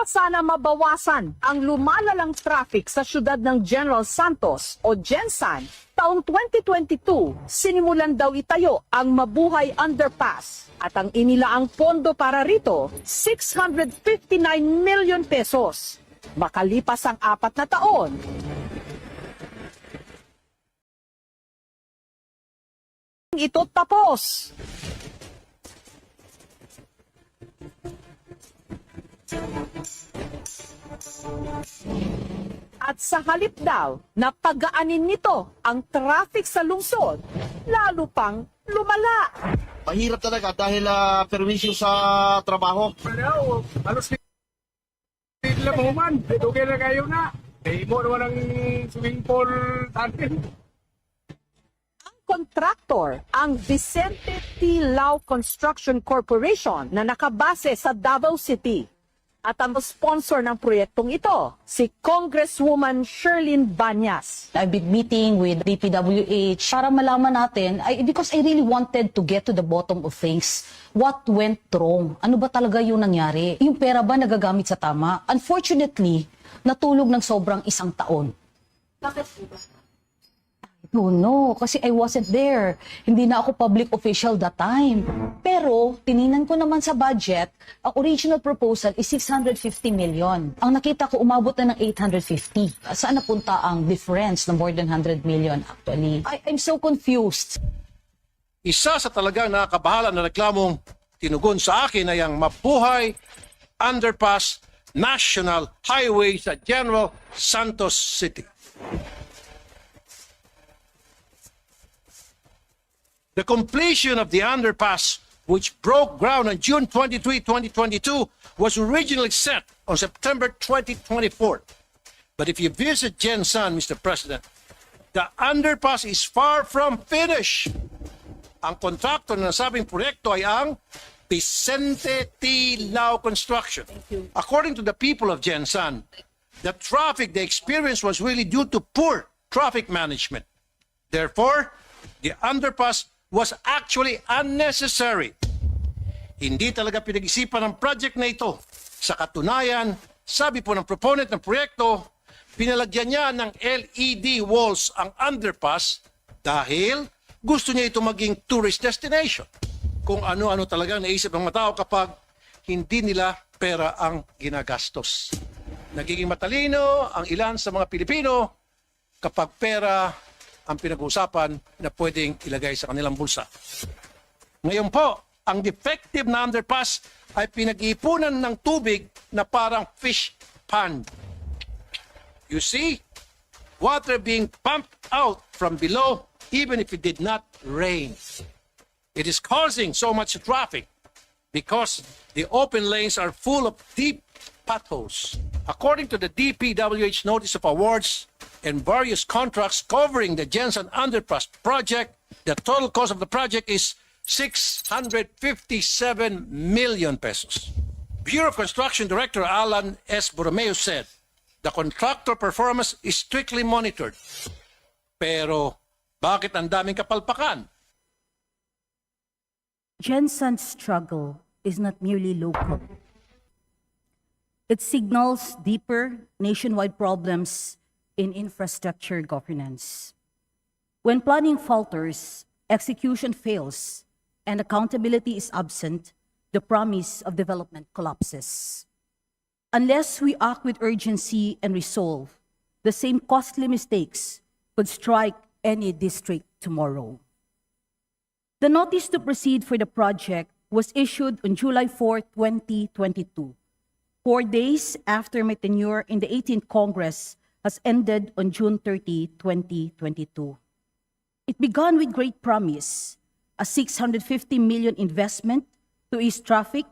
Sana mabawasan ang lumalalang traffic sa syudad ng General Santos o GenSan, taong 2022, sinimulan daw itayo ang Mabuhay Underpass at ang inilaang pondo para rito, 659 million pesos. Makalipas ang 4 na taon, ito tapos. At sa halip daw na pagaanin nito ang traffic sa lungsod, lalo pang lumala. Mahirap talaga dahil perwisyo sa trabaho. Pero, alos nila mo man, okay na kayo na. May mo naman ang swimming pool natin. Ang kontraktor, ang Vicente T. Lau Construction Corporation na nakabase sa Davao City. At ang sponsor ng proyektong ito, si Congresswoman Sherlyn Banyas. I've been meeting with DPWH para malaman natin, because I really wanted to get to the bottom of things. What went wrong? Ano ba talaga yung nangyari? Yung pera ba nagagamit sa tama? Unfortunately, natulog ng sobrang 1 taon. Bakit ba? No, kasi I wasn't there. Hindi na ako public official that time. Pero, tininan ko naman sa budget, ang original proposal is 650 million. Ang nakita ko, umabot na ng 850. Saan napunta ang difference na more than 100 million actually? I'm so confused. Isa sa talagang nakakabahala na reklamong tinugon sa akin ay ang Mabuhay Underpass National Highway sa General Santos City. The completion of the underpass, which broke ground on June 23, 2022, was originally set on September 2024. But if you visit Gensan, Mr. President, the underpass is far from finished. Ang kontraktor na nasabing proyekto ay ang Vicente T. Lau Construction. According to the people of Gensan, the traffic they experienced was really due to poor traffic management. Therefore, the underpass was actually unnecessary. Hindi talaga pinag-isipan ng project na ito. Sa katunayan, sabi po ng proponent ng proyekto, pinalagyan niya ng LED walls ang underpass dahil gusto niya ito maging tourist destination. Kung ano-ano talaga naisip ng mga tao kapag hindi nila pera ang ginagastos. Nagiging matalino ang ilan sa mga Pilipino kapag pera ang pinag-uusapan na pwedeng ilagay sa kanilang bulsa. Ngayon po, ang defective na underpass ay pinag-iipunan ng tubig na parang fish pond. You see, water being pumped out from below even if it did not rain. It is causing so much traffic because the open lanes are full of deep potholes. According to the DPWH Notice of Awards and various contracts covering the Gensan Underpass project, the total cost of the project is 657 million pesos. Bureau of Construction Director Alan S. Borromeo said, the contractor performance is strictly monitored. Pero bakit ang daming kapalpakan? Gensan's struggle is not merely local. It signals deeper nationwide problems in infrastructure governance. When planning falters, execution fails, and accountability is absent, the promise of development collapses. Unless we act with urgency and resolve, the same costly mistakes could strike any district tomorrow. The notice to proceed for the project was issued on July 4, 2022, 4 days after my tenure in the 18th Congress has ended on June 30, 2022. It began with great promise, a 650 million investment to ease traffic,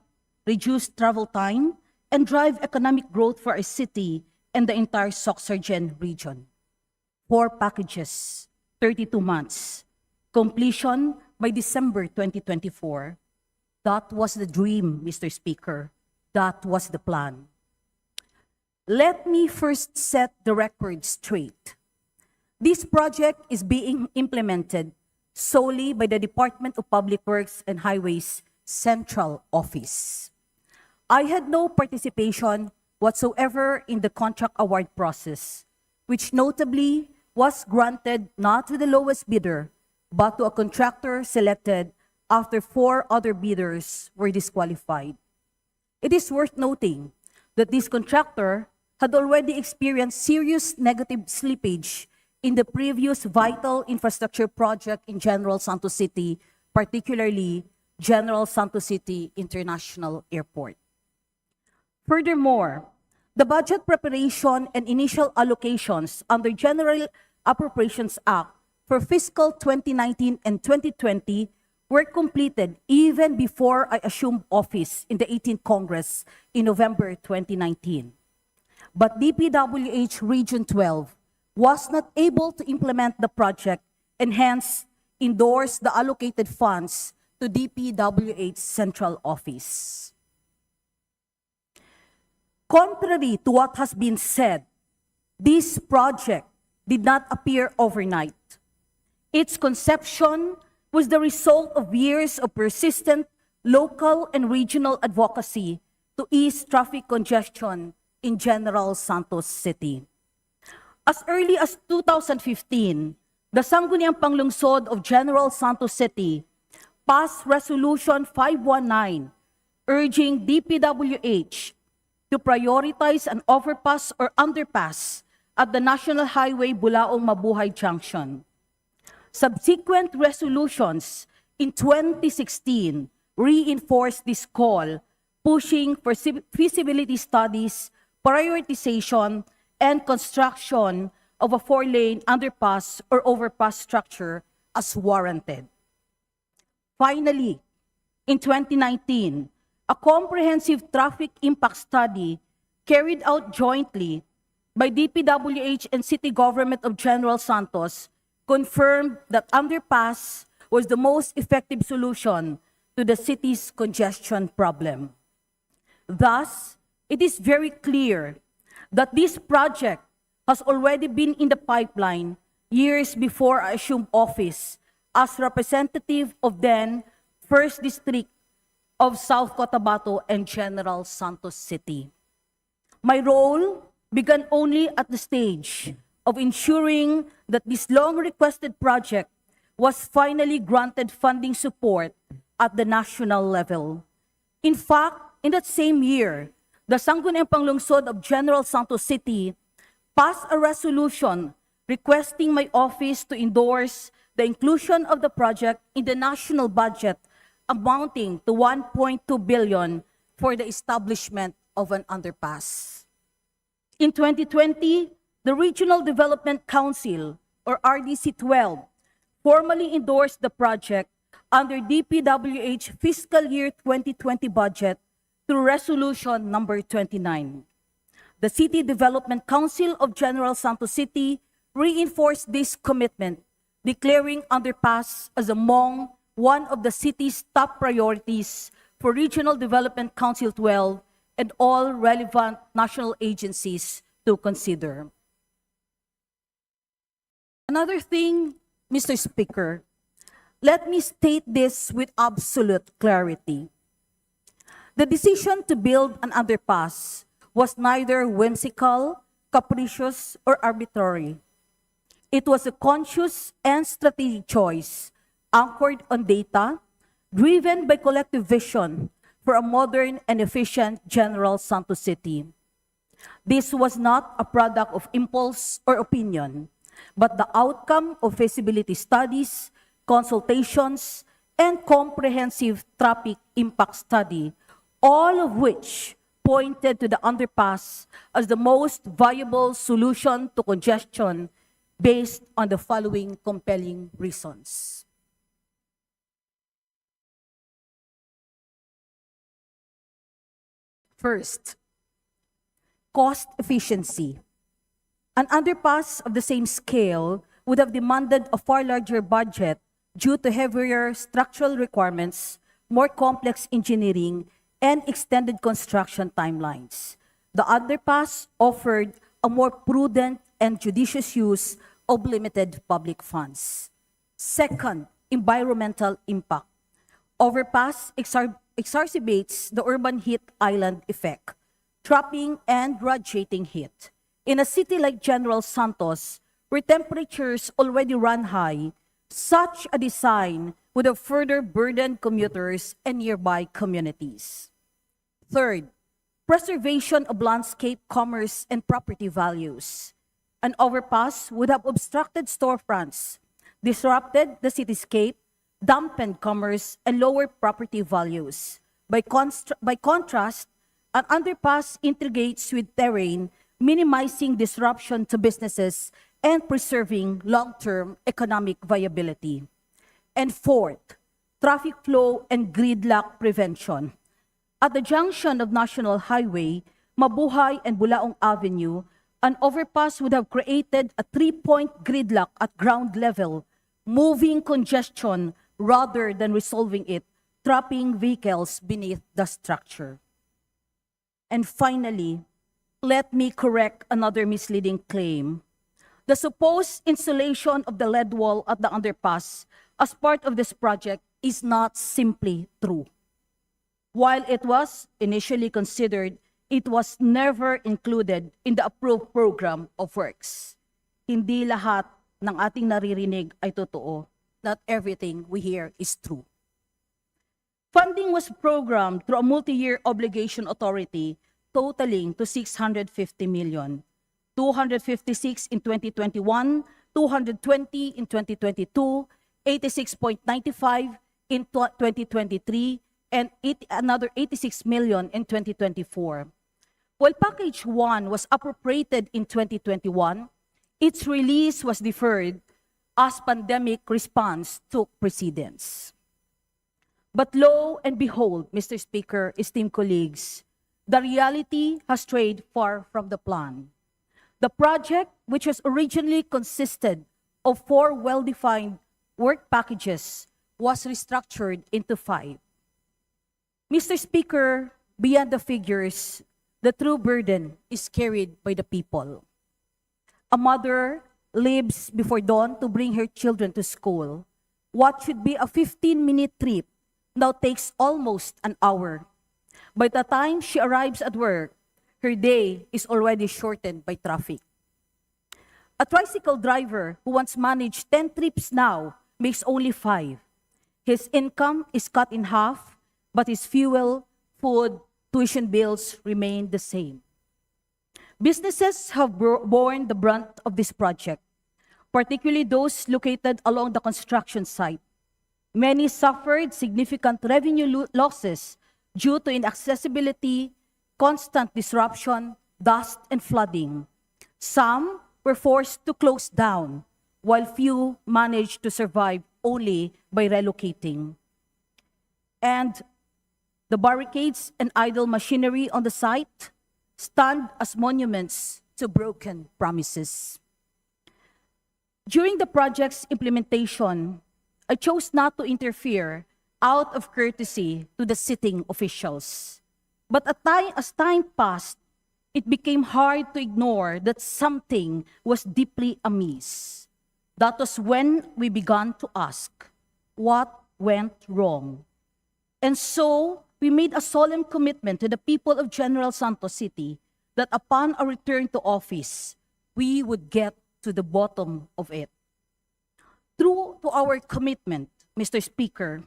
reduce travel time, and drive economic growth for our city and the entire Soxargen region. 4 packages, 32 months, completion by December 2024. That was the dream, Mr. Speaker. That was the plan. Let me first set the record straight. This project is being implemented solely by the Department of Public Works and Highways Central Office. I had no participation whatsoever in the contract award process, which notably was granted not to the lowest bidder, but to a contractor selected after 4 other bidders were disqualified. It is worth noting that this contractor had already experienced serious negative slippage in the previous vital infrastructure project in General Santos City, particularly General Santos City International Airport. Furthermore, the budget preparation and initial allocations under General Appropriations Act for fiscal 2019 and 2020 were completed even before I assumed office in the 18th Congress in November 2019. But DPWH Region 12 was not able to implement the project and hence endorsed the allocated funds to DPWH Central Office. Contrary to what has been said, this project did not appear overnight. Its conception was the result of years of persistent local and regional advocacy to ease traffic congestion in General Santos City. As early as 2015, the Sangguniang Panglungsod of General Santos City passed Resolution 519 urging DPWH to prioritize an overpass or underpass at the National Highway Bulaong-Mabuhay Junction. Subsequent resolutions in 2016 reinforced this call, pushing for feasibility studies, prioritization, and construction of a 4-lane underpass or overpass structure as warranted. Finally, in 2019, a comprehensive traffic impact study carried out jointly by DPWH and City Government of General Santos confirmed that underpass was the most effective solution to the city's congestion problem. Thus, it is very clear that this project has already been in the pipeline years before I assumed office as representative of then 1st District of South Cotabato and General Santos City. My role began only at the stage of ensuring that this long-requested project was finally granted funding support at the national level. In fact, in that same year, the Sangguniang Panglungsod of General Santos City passed a resolution requesting my office to endorse the inclusion of the project in the national budget amounting to 1.2 billion for the establishment of an underpass. In 2020, the Regional Development Council, or RDC 12, formally endorsed the project under DPWH Fiscal Year 2020 budget through Resolution Number 29. The City Development Council of General Santos City reinforced this commitment, declaring underpass as among one of the city's top priorities for Regional Development Council 12 and all relevant national agencies to consider. Another thing, Mr. Speaker, let me state this with absolute clarity. The decision to build an underpass was neither whimsical, capricious, or arbitrary. It was a conscious and strategic choice anchored on data, driven by collective vision for a modern and efficient General Santos City. This was not a product of impulse or opinion, but the outcome of feasibility studies, consultations, and comprehensive traffic impact study, all of which pointed to the underpass as the most viable solution to congestion based on the following compelling reasons. First, cost efficiency. An underpass of the same scale would have demanded a far larger budget due to heavier structural requirements, more complex engineering, and extended construction timelines. The underpass offered a more prudent and judicious use of limited public funds. Second, environmental impact. Overpass exacerbates the urban heat island effect, trapping and radiating heat. In a city like General Santos, where temperatures already run high, such a design would have further burdened commuters and nearby communities. Third, preservation of landscape, commerce, and property values. An overpass would have obstructed storefronts, disrupted the cityscape, dampened commerce, and lowered property values. By contrast, an underpass integrates with terrain, minimizing disruption to businesses and preserving long-term economic viability. And fourth, traffic flow and gridlock prevention. At the junction of National Highway, Mabuhay and Bulaong Avenue, an overpass would have created a 3-point gridlock at ground level, moving congestion rather than resolving it, trapping vehicles beneath the structure. And finally, let me correct another misleading claim. The supposed installation of the lead wall at the underpass as part of this project is not simply true. While it was initially considered, it was never included in the approved program of works. Hindi lahat ng ating naririnig ay totoo. Not everything we hear is true. Funding was programmed through a multi-year obligation authority totaling to 650 million. 256 in 2021, 220 in 2022, 86.95, in 2023 and another 86 million in 2024. While Package 1 was appropriated in 2021, its release was deferred as pandemic response took precedence. But lo and behold, Mr. Speaker, esteemed colleagues, the reality has strayed far from the plan. The project, which was originally consisted of 4 well-defined work packages, was restructured into 5. Mr. Speaker, beyond the figures, the true burden is carried by the people. A mother leaves before dawn to bring her children to school. What should be a 15-minute trip now takes almost an hour. By the time she arrives at work, her day is already shortened by traffic. A tricycle driver who once managed 10 trips now makes only 5. His income is cut in half, but his fuel, food, tuition bills remain the same. Businesses have borne the brunt of this project, particularly those located along the construction site. Many suffered significant revenue losses due to inaccessibility, constant disruption, dust, and flooding. Some were forced to close down, while few managed to survive only by relocating. And the barricades and idle machinery on the site stand as monuments to broken promises. During the project's implementation, I chose not to interfere out of courtesy to the sitting officials. But as time passed, it became hard to ignore that something was deeply amiss. That was when we began to ask, what went wrong? And so, we made a solemn commitment to the people of General Santos City that upon our return to office, we would get to the bottom of it. True to our commitment, Mr. Speaker,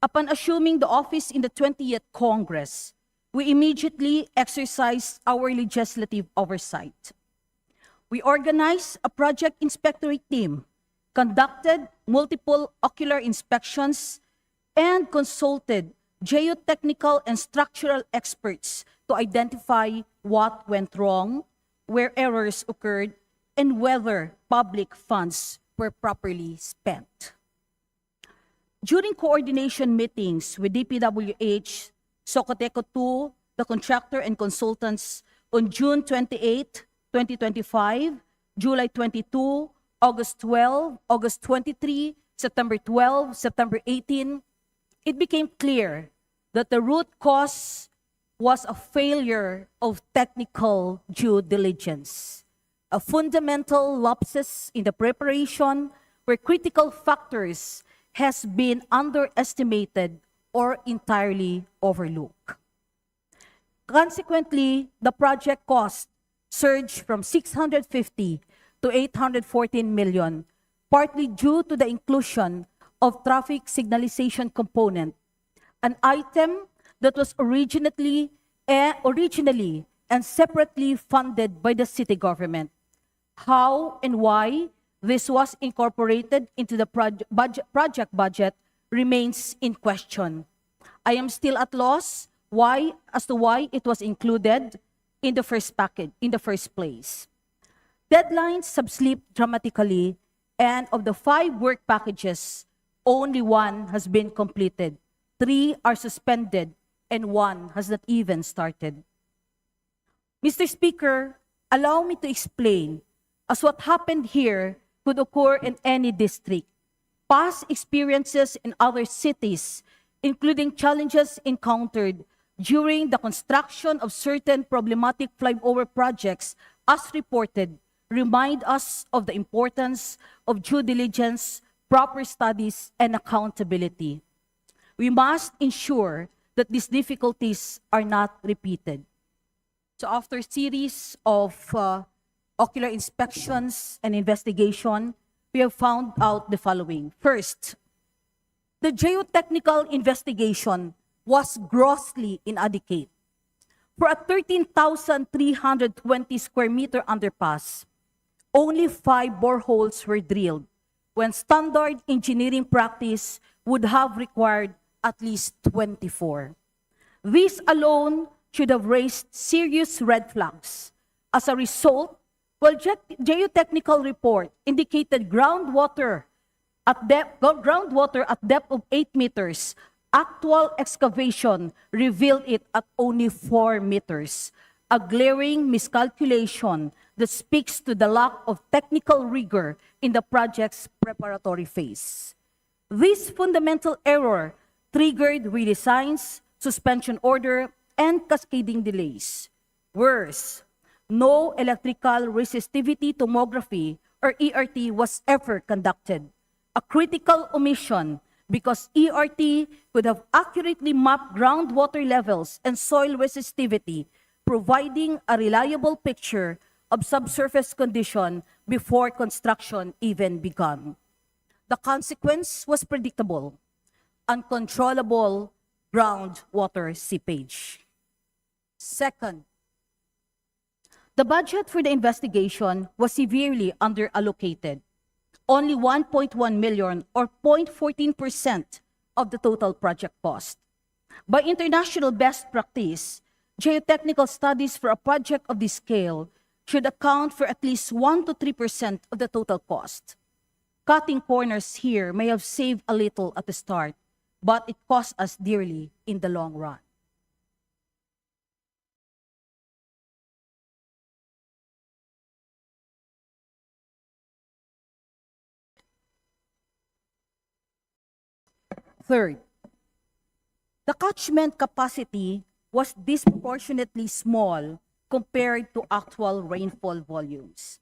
upon assuming the office in the 20th Congress, we immediately exercised our legislative oversight. We organized a project inspectorate team, conducted multiple ocular inspections, and consulted geotechnical and structural experts to identify what went wrong, where errors occurred, and whether public funds were properly spent. During coordination meetings with DPWH, Socoteco II, the contractor and consultants on June 28, 2025, July 22, August 12, August 23, September 12, September 18, it became clear that the root cause was a failure of technical due diligence, a fundamental lapses in the preparation where critical factors has been underestimated or entirely overlooked. Consequently, the project cost surged from 650 to 814 million, partly due to the inclusion of traffic signalization component, an item that was originally and separately funded by the city government. How and why this was incorporated into the project budget remains in question. I am still at loss as to why it was included in the first package, in the first place. Deadlines subsleep dramatically, and of the 5 work packages, only 1 has been completed. 3 are suspended, and 1 has not even started. Mr. Speaker, allow me to explain, as what happened here could occur in any district. Past experiences in other cities, including challenges encountered during the construction of certain problematic flyover projects, as reported, remind us of the importance of due diligence, proper studies, and accountability. We must ensure that these difficulties are not repeated. So after a series of ocular inspections and investigation, we have found out the following. First, the geotechnical investigation was grossly inadequate. For a 13,320 square meter underpass, only 5 boreholes were drilled, when standard engineering practice would have required at least 24. This alone should have raised serious red flags. As a result, while geotechnical report indicated groundwater at depth of 8 meters, actual excavation revealed it at only 4 meters, a glaring miscalculation that speaks to the lack of technical rigor in the project's preparatory phase. This fundamental error triggered redesigns, suspension order, and cascading delays. Worse, no electrical resistivity tomography or ERT was ever conducted, a critical omission because ERT could have accurately mapped groundwater levels and soil resistivity, providing a reliable picture of subsurface condition before construction even began. The consequence was predictable: uncontrollable groundwater seepage. Second, the budget for the investigation was severely underallocated, only 1.1 million or 0.14% of the total project cost. By international best practice, geotechnical studies for a project of this scale should account for at least 1 to 3% of the total cost. Cutting corners here may have saved a little at the start, but it cost us dearly in the long run. Third, the catchment capacity was disproportionately small compared to actual rainfall volumes.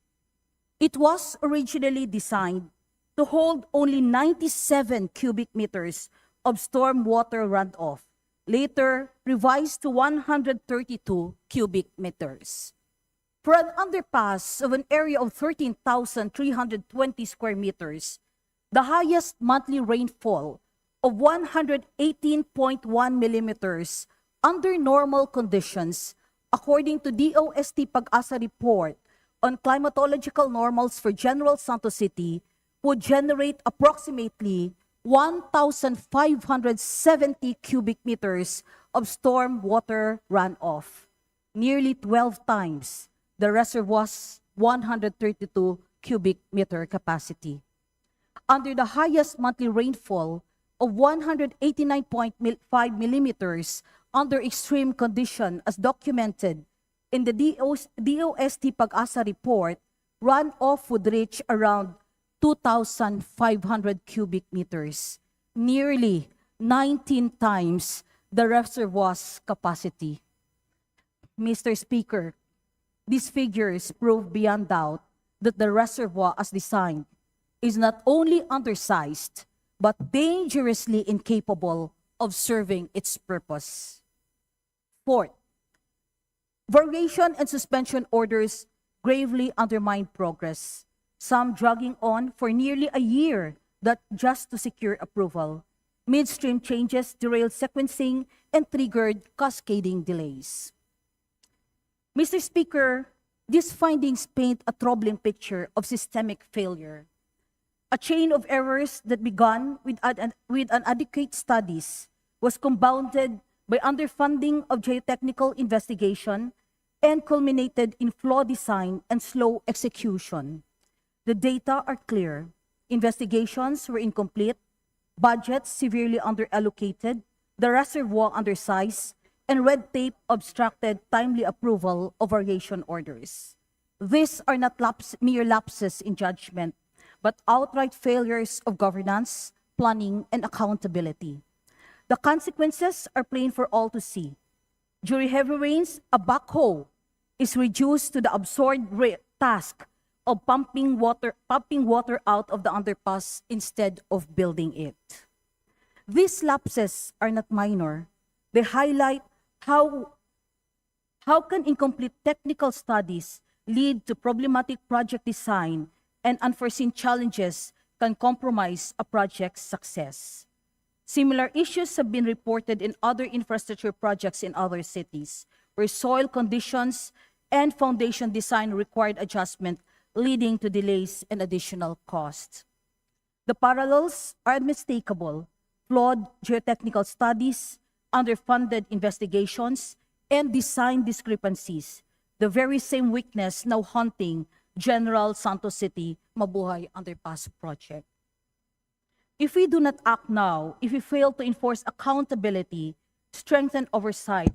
It was originally designed to hold only 97 cubic meters of storm water runoff, later revised to 132 cubic meters. For an underpass of an area of 13,320 square meters, the highest monthly rainfall of 118.1 millimeters under normal conditions, according to DOST Pag-asa report on climatological normals for General Santos City, would generate approximately 1,570 cubic meters of storm water runoff, nearly 12 times the reservoir's 132 cubic meter capacity. Under the highest monthly rainfall of 189.5 millimeters under extreme condition as documented in the DOST Pag-asa report, runoff would reach around 2,500 cubic meters, nearly 19 times the reservoir's capacity. Mr. Speaker, these figures prove beyond doubt that the reservoir as designed is not only undersized, but dangerously incapable of serving its purpose. Fourth, variation and suspension orders gravely undermine progress, some dragging on for nearly a year just to secure approval. Midstream changes derailed sequencing and triggered cascading delays. Mr. Speaker, these findings paint a troubling picture of systemic failure. A chain of errors that began with inadequate studies was compounded by underfunding of geotechnical investigation and culminated in flawed design and slow execution. The data are clear. Investigations were incomplete, budgets severely underallocated, the reservoir undersized, and red tape obstructed timely approval of variation orders. These are not mere lapses in judgment, but outright failures of governance, planning, and accountability. The consequences are plain for all to see. During heavy rains, a backhoe is reduced to the absurd task of pumping water out of the underpass instead of building it. These lapses are not minor. They highlight how can incomplete technical studies lead to problematic project design, and unforeseen challenges can compromise a project's success. Similar issues have been reported in other infrastructure projects in other cities, where soil conditions and foundation design required adjustment, leading to delays and additional costs. The parallels are unmistakable: flawed geotechnical studies, underfunded investigations, and design discrepancies, the very same weakness now haunting General Santos City Mabuhay Underpass project. If we do not act now, if we fail to enforce accountability, strengthen oversight,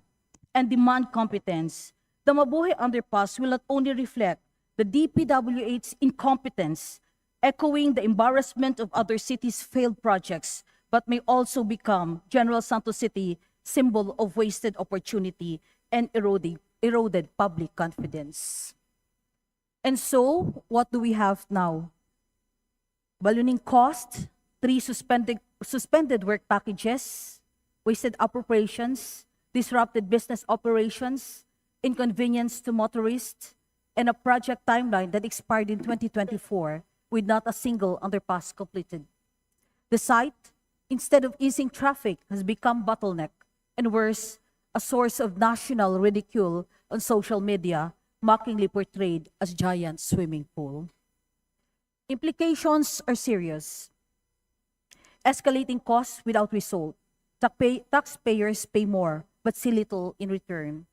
and demand competence, the Mabuhay Underpass will not only reflect the DPWH's incompetence, echoing the embarrassment of other cities' failed projects, but may also become General Santos City symbol of wasted opportunity and eroded public confidence. And so, what do we have now? Ballooning cost, 3 suspended work packages, wasted appropriations, disrupted business operations, inconvenience to motorists, and a project timeline that expired in 2024 with not a single underpass completed. The site, instead of easing traffic, has become bottleneck, and worse, a source of national ridicule on social media, mockingly portrayed as giant swimming pool. Implications are serious. Escalating costs without result. Taxpayers pay more, but see little in return.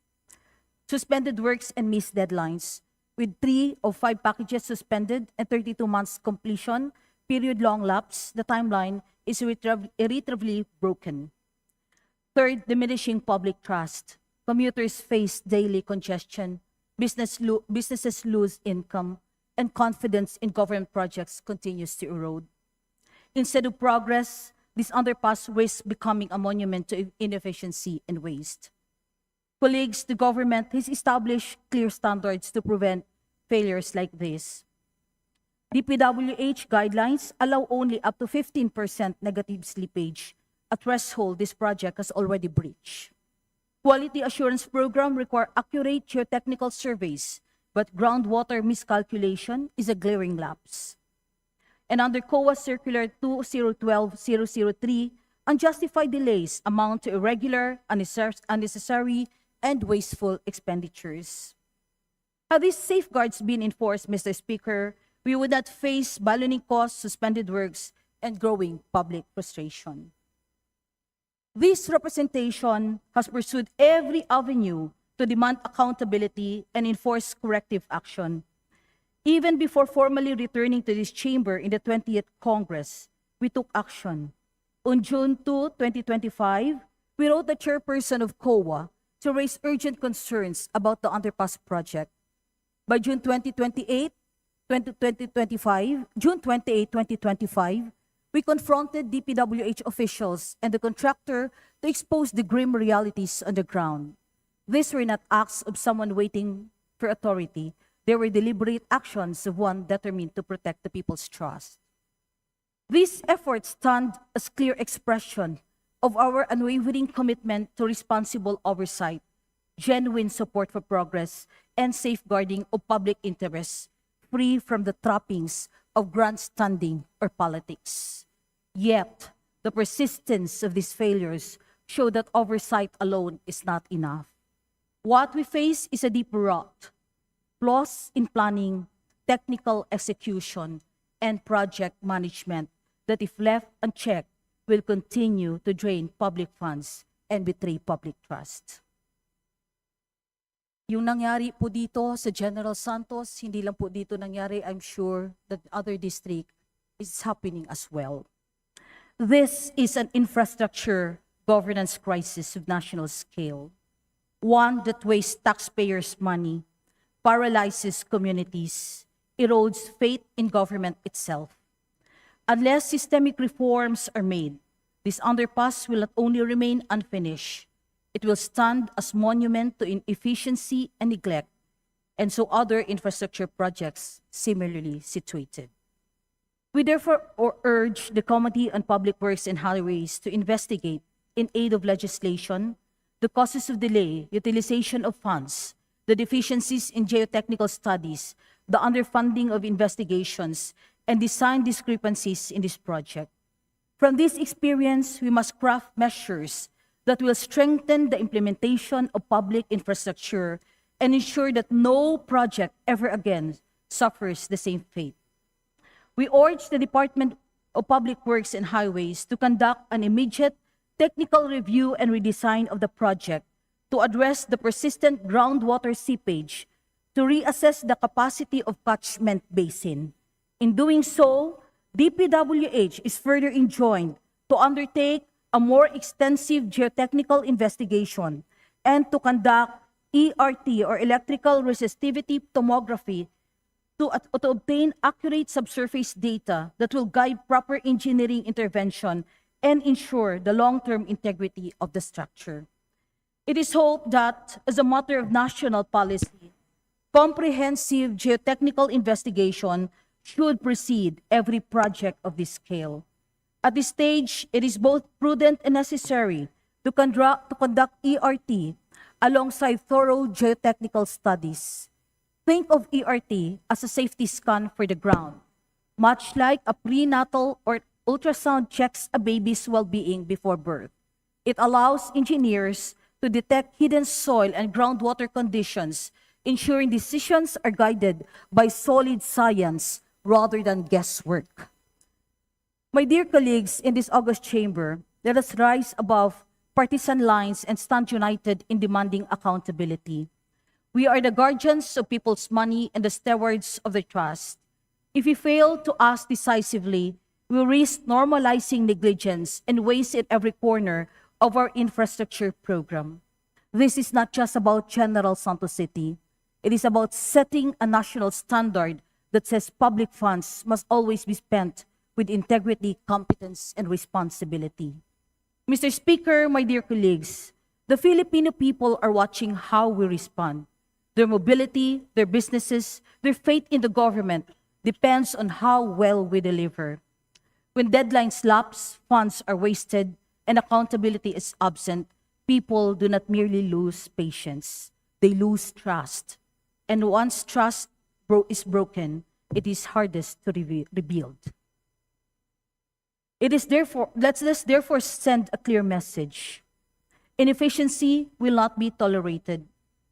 Suspended works and missed deadlines. With 3 of 5 packages suspended and 32 months completion, period-long lapse, the timeline is irretrievably broken. Third, diminishing public trust. Commuters face daily congestion, businesses lose income, and confidence in government projects continues to erode. Instead of progress, this underpass risks becoming a monument to inefficiency and waste. Colleagues, the government has established clear standards to prevent failures like this. DPWH guidelines allow only up to 15% negative slippage, a threshold this project has already breached. Quality assurance program require accurate geotechnical surveys, but groundwater miscalculation is a glaring lapse. And under COA Circular 2012-003, unjustified delays amount to irregular, unnecessary, and wasteful expenditures. Had these safeguards been enforced, Mr. Speaker, we would not face ballooning costs, suspended works, and growing public frustration. This representation has pursued every avenue to demand accountability and enforce corrective action. Even before formally returning to this chamber in the 20th Congress, we took action. On June 2, 2025, we wrote the chairperson of COA to raise urgent concerns about the underpass project. By June 28, 2025, we confronted DPWH officials and the contractor to expose the grim realities on the ground. These were not acts of someone waiting for authority. They were deliberate actions of one determined to protect the people's trust. These efforts stand as clear expression of our unwavering commitment to responsible oversight, genuine support for progress, and safeguarding of public interests, free from the trappings of grandstanding or politics. Yet, the persistence of these failures show that oversight alone is not enough. What we face is a deep rot, flaws in planning, technical execution, and project management that, if left unchecked, will continue to drain public funds and betray public trust. Yung nangyari po dito sa General Santos, hindi lang po dito nangyari, I'm sure that other district is happening as well. This is an infrastructure governance crisis of national scale, one that wastes taxpayers' money, paralyzes communities, erodes faith in government itself. Unless systemic reforms are made, this underpass will not only remain unfinished, it will stand as monument to inefficiency and neglect, and so other infrastructure projects similarly situated. We therefore urge the Committee on Public Works and Highways to investigate, in aid of legislation, the causes of delay, utilization of funds, the deficiencies in geotechnical studies, the underfunding of investigations, and design discrepancies in this project. From this experience, we must craft measures that will strengthen the implementation of public infrastructure and ensure that no project ever again suffers the same fate. We urge the Department of Public Works and Highways to conduct an immediate technical review and redesign of the project to address the persistent groundwater seepage, to reassess the capacity of catchment basin. In doing so, DPWH is further enjoined to undertake a more extensive geotechnical investigation and to conduct ERT or electrical resistivity tomography to obtain accurate subsurface data that will guide proper engineering intervention and ensure the long-term integrity of the structure. It is hoped that, as a matter of national policy, comprehensive geotechnical investigation should precede every project of this scale. At this stage, it is both prudent and necessary to conduct ERT alongside thorough geotechnical studies. Think of ERT as a safety scan for the ground, much like a prenatal or ultrasound checks a baby's well-being before birth. It allows engineers to detect hidden soil and groundwater conditions, ensuring decisions are guided by solid science rather than guesswork. My dear colleagues in this august chamber, let us rise above partisan lines and stand united in demanding accountability. We are the guardians of people's money and the stewards of their trust. If we fail to act decisively, we risk normalizing negligence and waste in every corner of our infrastructure program. This is not just about General Santos City. It is about setting a national standard that says public funds must always be spent with integrity, competence, and responsibility. Mr. Speaker, my dear colleagues, the Filipino people are watching how we respond. Their mobility, their businesses, their faith in the government depends on how well we deliver. When deadlines lapse, funds are wasted, and accountability is absent, people do not merely lose patience, they lose trust. And once trust is broken, it is hardest to rebuild. Let us therefore send a clear message. Inefficiency will not be tolerated,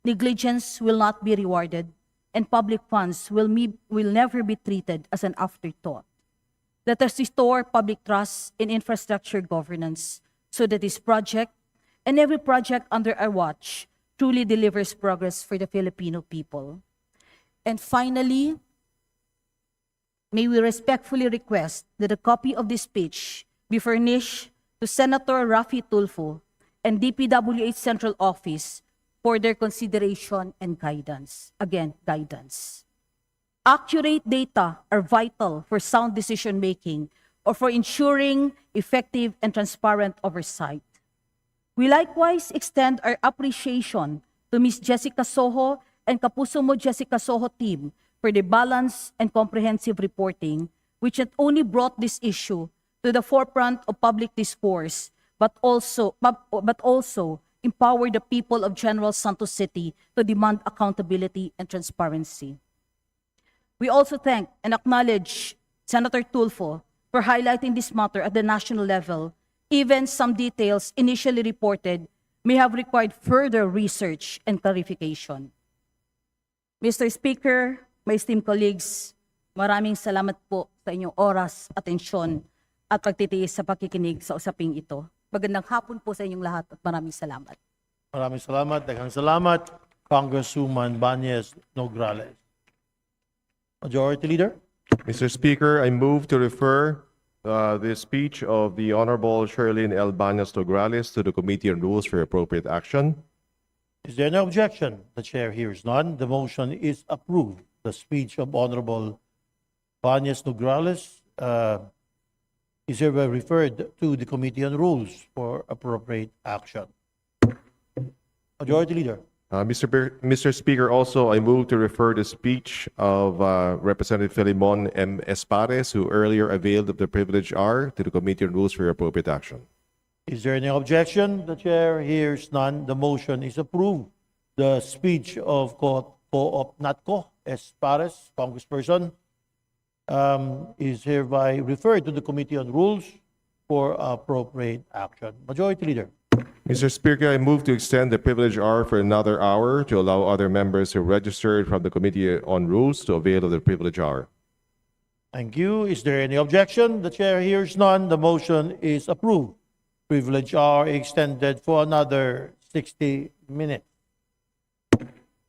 negligence will not be rewarded, and public funds will never be treated as an afterthought. Let us restore public trust in infrastructure governance so that this project and every project under our watch truly delivers progress for the Filipino people. And finally, may we respectfully request that a copy of this speech be furnished to Senator Raffy Tulfo and DPWH Central Office for their consideration and guidance. Again, guidance. Accurate data are vital for sound decision-making or for ensuring effective and transparent oversight. We likewise extend our appreciation to Ms. Jessica Soho and Kapuso Mo Jessica Soho team for the balanced and comprehensive reporting, which not only brought this issue to the forefront of public discourse, but also empower the people of General Santos City to demand accountability and transparency. We also thank and acknowledge Senator Tulfo for highlighting this matter at the national level. Even some details initially reported may have required further research and clarification. Mr. Speaker, my esteemed colleagues, maraming salamat po sa inyong oras, atensyon, at pagtitiis sa pakikinig sa usaping ito. Magandang hapon po sa inyong lahat at maraming salamat. Maraming salamat. Daghang salamat, Congresswoman Banyes Nograles. Majority Leader. Mr. Speaker, I move to refer the speech of the Honorable Sherlyn L. Banyas Nograles to the Committee on Rules for Appropriate Action. Is there no objection? The chair hears none. The motion is approved. The speech of Honorable Banyas Nograles is hereby referred to the Committee on Rules for Appropriate Action. Majority Leader. Mr. Speaker, also I move to refer the speech of Representative Filimon M. Espares, who earlier availed of the privilege R, to the Committee on Rules for Appropriate Action. Is there any objection? The chair hears none. The motion is approved. The speech of Natco Espares, Congressperson, is hereby referred to the Committee on Rules for Appropriate Action. Majority Leader. Mr. Speaker, I move to extend the privilege R for another hour to allow other members who registered from the Committee on Rules to avail of the privilege R. Thank you. Is there any objection? The chair hears none. The motion is approved. Privilege hour extended for another 60 minutes.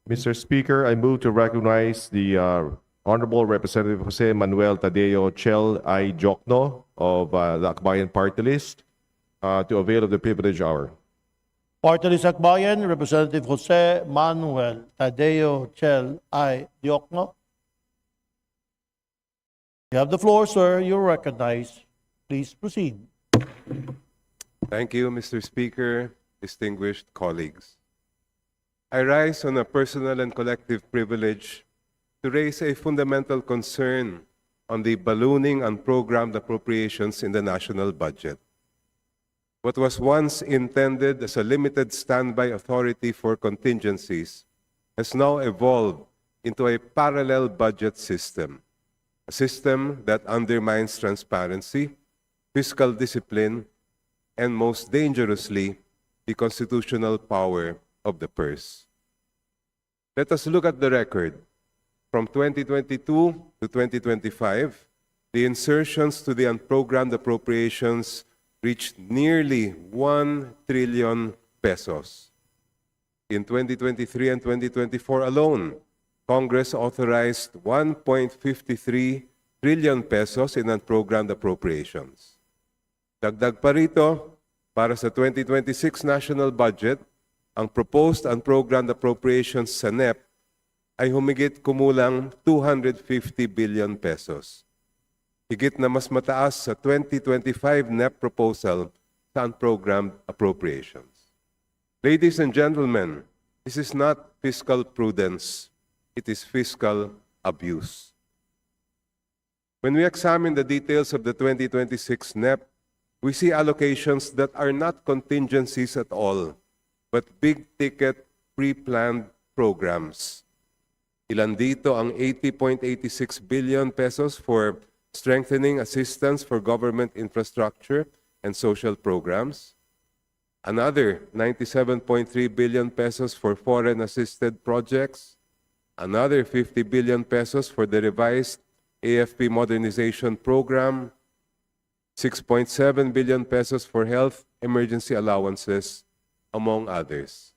Mr. Speaker, I move to recognize the Honorable Representative Jose Manuel Tadeo Chel I. Jokno of the Akbayan Party List to avail of the privilege hour. Party List Akbayan, Representative Jose Manuel Tadeo Chel I. Diokno. You have the floor, sir. You're recognized. Please proceed. Thank you, Mr. Speaker, distinguished colleagues. I rise on a personal and collective privilege to raise a fundamental concern on the ballooning unprogrammed appropriations in the national budget. What was once intended as a limited standby authority for contingencies has now evolved into a parallel budget system, a system that undermines transparency, fiscal discipline, and most dangerously, the constitutional power of the purse. Let us look at the record. From 2022 to 2025, the insertions to the unprogrammed appropriations reached nearly 1 trillion pesos. In 2023 and 2024 alone, Congress authorized 1.53 trillion pesos in unprogrammed appropriations. Dagdag pa rito, para sa 2026 national budget, ang proposed unprogrammed appropriations sa NEP ay humigit kumulang 250 billion pesos. Higit na mas mataas sa 2025 NEP proposal sa unprogrammed appropriations. Ladies and gentlemen, this is not fiscal prudence, it is fiscal abuse. When we examine the details of the 2026 NEP, we see allocations that are not contingencies at all, but big-ticket, pre-planned programs. Ilan dito ang 80.86 billion pesos for strengthening assistance for government infrastructure and social programs. Another 97.3 billion pesos for foreign-assisted projects. Another 50 billion pesos for the revised AFP modernization program. 6.7 billion pesos for health emergency allowances, among others.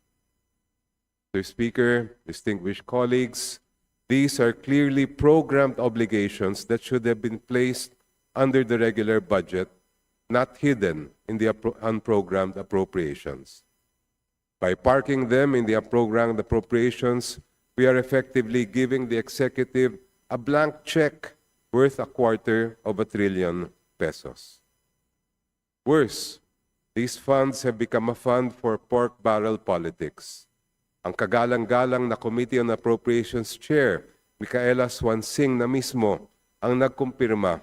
Mr. Speaker, distinguished colleagues, these are clearly programmed obligations that should have been placed under the regular budget, not hidden in the unprogrammed appropriations. By parking them in the unprogrammed appropriations, we are effectively giving the executive a blank check worth 250 billion pesos. Worse, these funds have become a fund for pork barrel politics. Ang kagalang-galang na Committee on Appropriations Chair, Micaela Swansing na mismo, ang nagkumpirma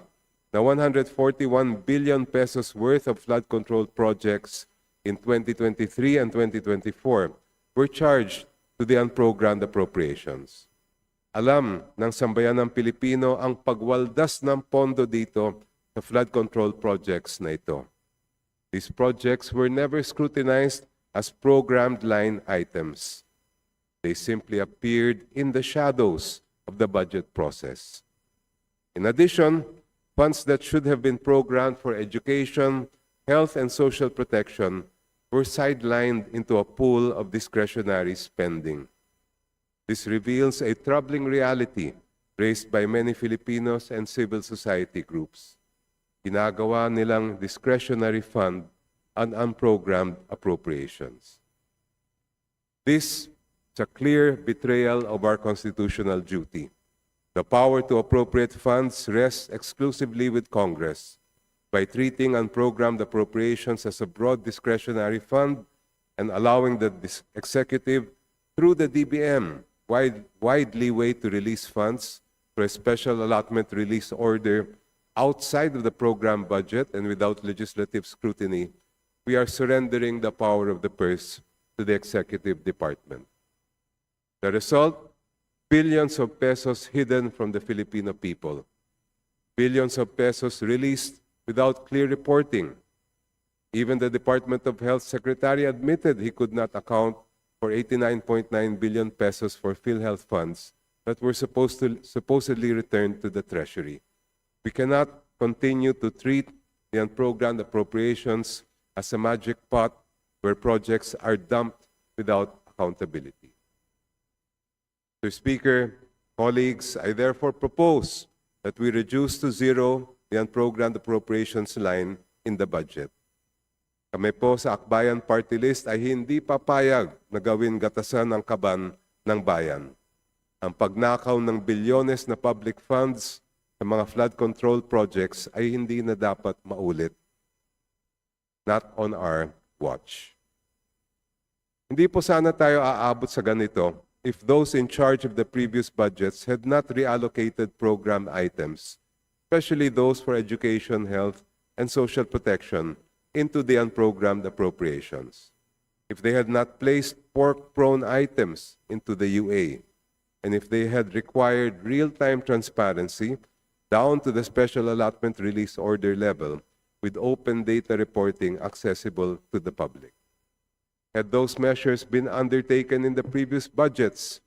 na 141 billion pesos worth of flood control projects in 2023 and 2024 were charged to the unprogrammed appropriations. Alam ng sambayan ng Pilipino ang pagwaldas ng pondo dito sa flood control projects na ito. These projects were never scrutinized as programmed line items. They simply appeared in the shadows of the budget process. In addition, funds that should have been programmed for education, health, and social protection were sidelined into a pool of discretionary spending. This reveals a troubling reality raised by many Filipinos and civil society groups. Ginagawa nilang discretionary fund an unprogrammed appropriations. This is a clear betrayal of our constitutional duty. The power to appropriate funds rests exclusively with Congress. By treating unprogrammed appropriations as a broad discretionary fund and allowing the executive, through the DBM, wide leeway to release funds through a special allotment release order outside of the program budget and without legislative scrutiny, we are surrendering the power of the purse to the executive department. The result? Billions of pesos hidden from the Filipino people. Billions of pesos released without clear reporting. Even the Department of Health Secretary admitted he could not account for 89.9 billion pesos for PhilHealth funds that were supposedly returned to the Treasury. We cannot continue to treat the unprogrammed appropriations as a magic pot where projects are dumped without accountability. Mr. Speaker, colleagues, I therefore propose that we reduce to zero the unprogrammed appropriations line in the budget. Kami po sa Akbayan Party List ay hindi papayag na gawin gatasan ng kaban ng bayan. Ang pagnakaw ng bilyones na public funds sa mga flood control projects ay hindi na dapat maulit. Not on our watch. Hindi po sana tayo aabot sa ganito if those in charge of the previous budgets had not reallocated program items, especially those for education, health, and social protection, into the unprogrammed appropriations. If they had not placed pork-prone items into the UA, and if they had required real-time transparency down to the special allotment release order level with open data reporting accessible to the public. Had those measures been undertaken in the previous budgets,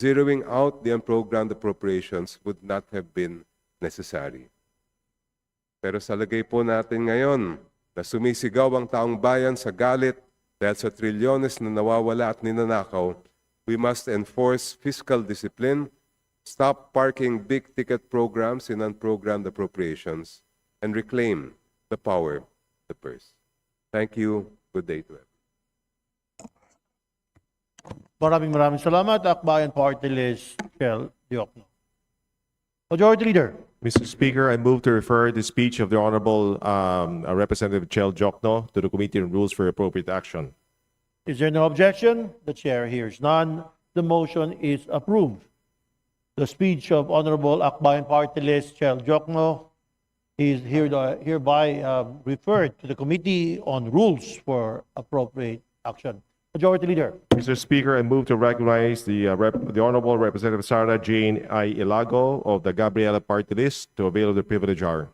zeroing out the unprogrammed appropriations would not have been necessary. Pero sa lagay po natin ngayon, na sumisigaw ang taong bayan sa galit dahil sa trilyones na nawawala at ninanakaw, we must enforce fiscal discipline, stop parking big-ticket programs in unprogrammed appropriations, and reclaim the power of the purse. Thank you. Good day to everyone. Maraming salamat, Akbayan Party List, Chel Diokno. Majority Leader. Mr. Speaker, I move to refer the speech of the Honorable Representative Chel Diokno to the Committee on Rules for Appropriate Action. Is there no objection? The chair hears none. The motion is approved. The speech of Honorable Akbayan Party List Chel Diokno is hereby referred to the Committee on Rules for Appropriate Action. Majority Leader. Mr. Speaker, I move to recognize the Honorable Representative Sara Jane I. Ilago of the Gabriela Party List to avail of the privilege hour.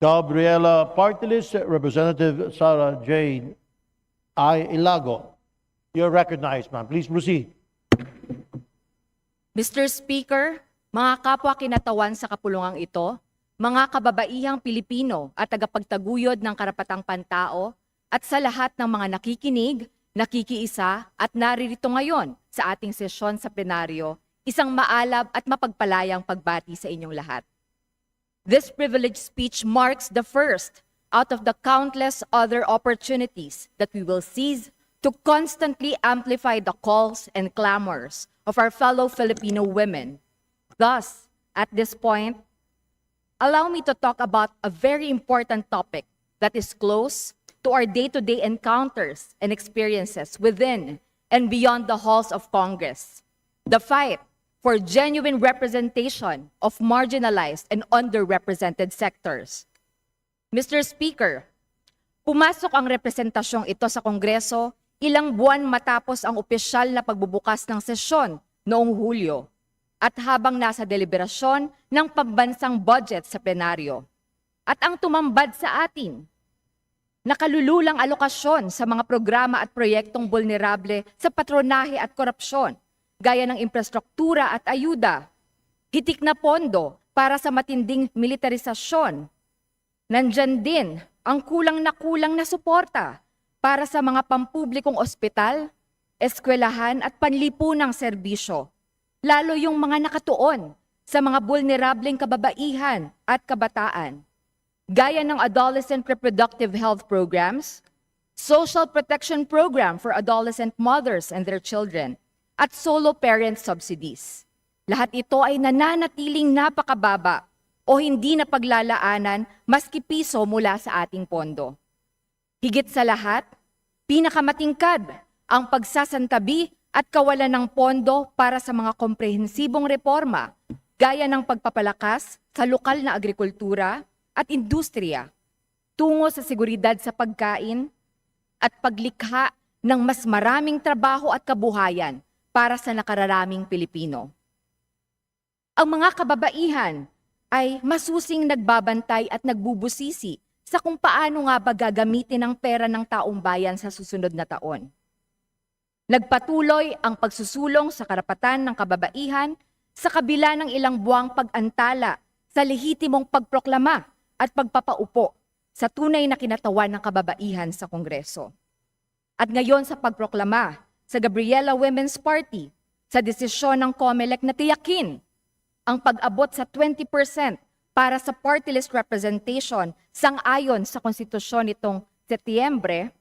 Gabriela Party List, Representative Sara Jane I. Ilago. You're recognized, ma'am. Please proceed. Mr. Speaker, mga kapwa kinatawan sa kapulungang ito, mga kababaihang Pilipino at tagapagtaguyod ng karapatang pantao, at sa lahat ng mga nakikinig, nakikiisa at naririto ngayon sa ating sesyon sa plenaryo, isang maalab at mapagpalayang pagbati sa inyong lahat. This privileged speech marks the first out of the countless other opportunities that we will seize to constantly amplify the calls and clamors of our fellow Filipino women. Thus, at this point, allow me to talk about a very important topic that is close to our day-to-day encounters and experiences within and beyond the halls of Congress. The fight for genuine representation of marginalized and underrepresented sectors. Mr. Speaker, pumasok ang representasyong ito sa Kongreso ilang buwan matapos ang opisyal na pagbubukas ng sesyon noong Hulyo at habang nasa deliberasyon ng pambansang budget sa plenaryo. At ang tumambad sa atin, nakalululang alokasyon sa mga programa at proyektong vulnerable sa patronahe at korupsyon, gaya ng infrastruktura at ayuda, hitik na pondo para sa matinding militarisasyon. Nandyan din ang kulang na suporta para sa mga pampublikong ospital, eskwelahan at panlipunang serbisyo, lalo yung mga nakatuon sa mga vulnerableng kababaihan at kabataan, gaya ng adolescent reproductive health programs, social protection program for adolescent mothers and their children, at solo parent subsidies. Lahat ito ay nananatiling napakababa o hindi na paglalaanan maski piso mula sa ating pondo. Higit sa lahat, pinakamatingkad ang pagsasantabi at kawalan ng pondo para sa mga komprehensibong reforma gaya ng pagpapalakas sa lokal na agrikultura at industriya, tungo sa seguridad sa pagkain at paglikha ng mas maraming trabaho at kabuhayan para sa nakararaming Pilipino. Ang mga kababaihan ay masusing nagbabantay at nagbubusisi sa kung paano nga ba gagamitin ang pera ng taong bayan sa susunod na taon. Nagpatuloy ang pagsusulong sa karapatan ng kababaihan sa kabila ng ilang buwang pag-antala sa lehitimong pagproklama at pagpapaupo sa tunay na kinatawan ng kababaihan sa Kongreso. At ngayon sa pagproklama sa Gabriela Women's Party sa desisyon ng COMELEC na tiyakin ang pag-abot sa 20% para sa party list representation sang-ayon sa konstitusyon nitong Setyembre,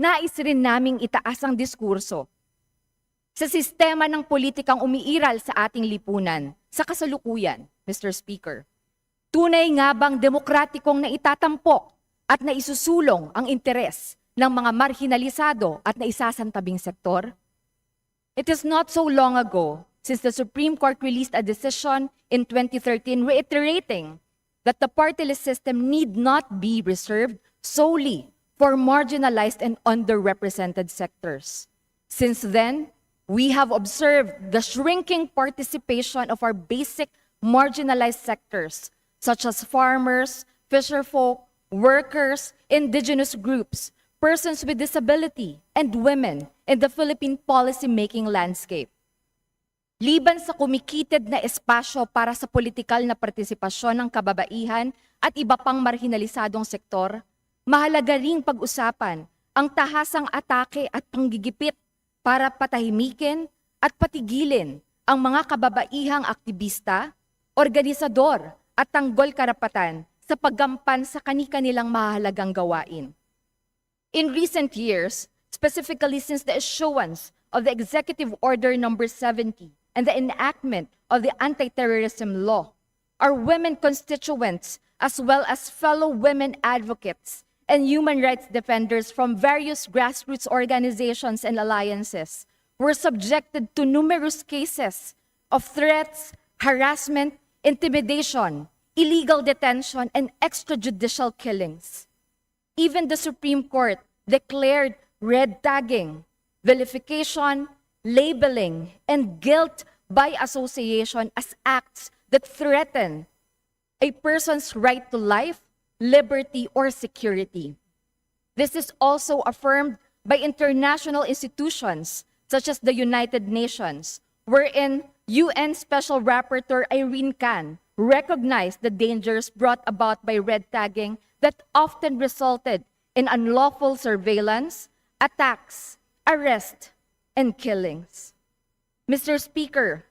nais rin naming itaas ang diskurso sa sistema ng politikang umiiral sa ating lipunan sa kasalukuyan, Mr. Speaker. Tunay nga bang demokratikong naitatampok at naisusulong ang interes ng mga marginalisado at naisasantabing sektor? It is not so long ago since the Supreme Court released a decision in 2013 reiterating that the party list system need not be reserved solely for marginalized and underrepresented sectors. Since then, we have observed the shrinking participation of our basic marginalized sectors, such as farmers, fisherfolk, workers, indigenous groups, persons with disability, and women in the Philippine policy-making landscape. Liban sa kumikitid na espasyo para sa politikal na partisipasyon ng kababaihan at iba pang marginalisadong sektor, mahalaga ring pag-usapan ang tahasang atake at panggigipit para patahimikin at patigilin ang mga kababaihang aktivista, organisador at tanggol karapatan sa paggampan sa kani-kanilang mahalagang gawain. In recent years, specifically since the issuance of the Executive Order No. 70 and the enactment of the Anti-Terrorism Law, our women constituents as well as fellow women advocates and human rights defenders from various grassroots organizations and alliances were subjected to numerous cases of threats, harassment, intimidation, illegal detention, and extrajudicial killings. Even the Supreme Court declared red tagging, vilification, labeling, and guilt by association as acts that threaten a person's right to life, liberty, or security. This is also affirmed by international institutions such as the United Nations, wherein UN Special Rapporteur Irene Khan recognized the dangers brought about by red tagging that often resulted in unlawful surveillance, attacks, arrest, and killings. Mr. Speaker,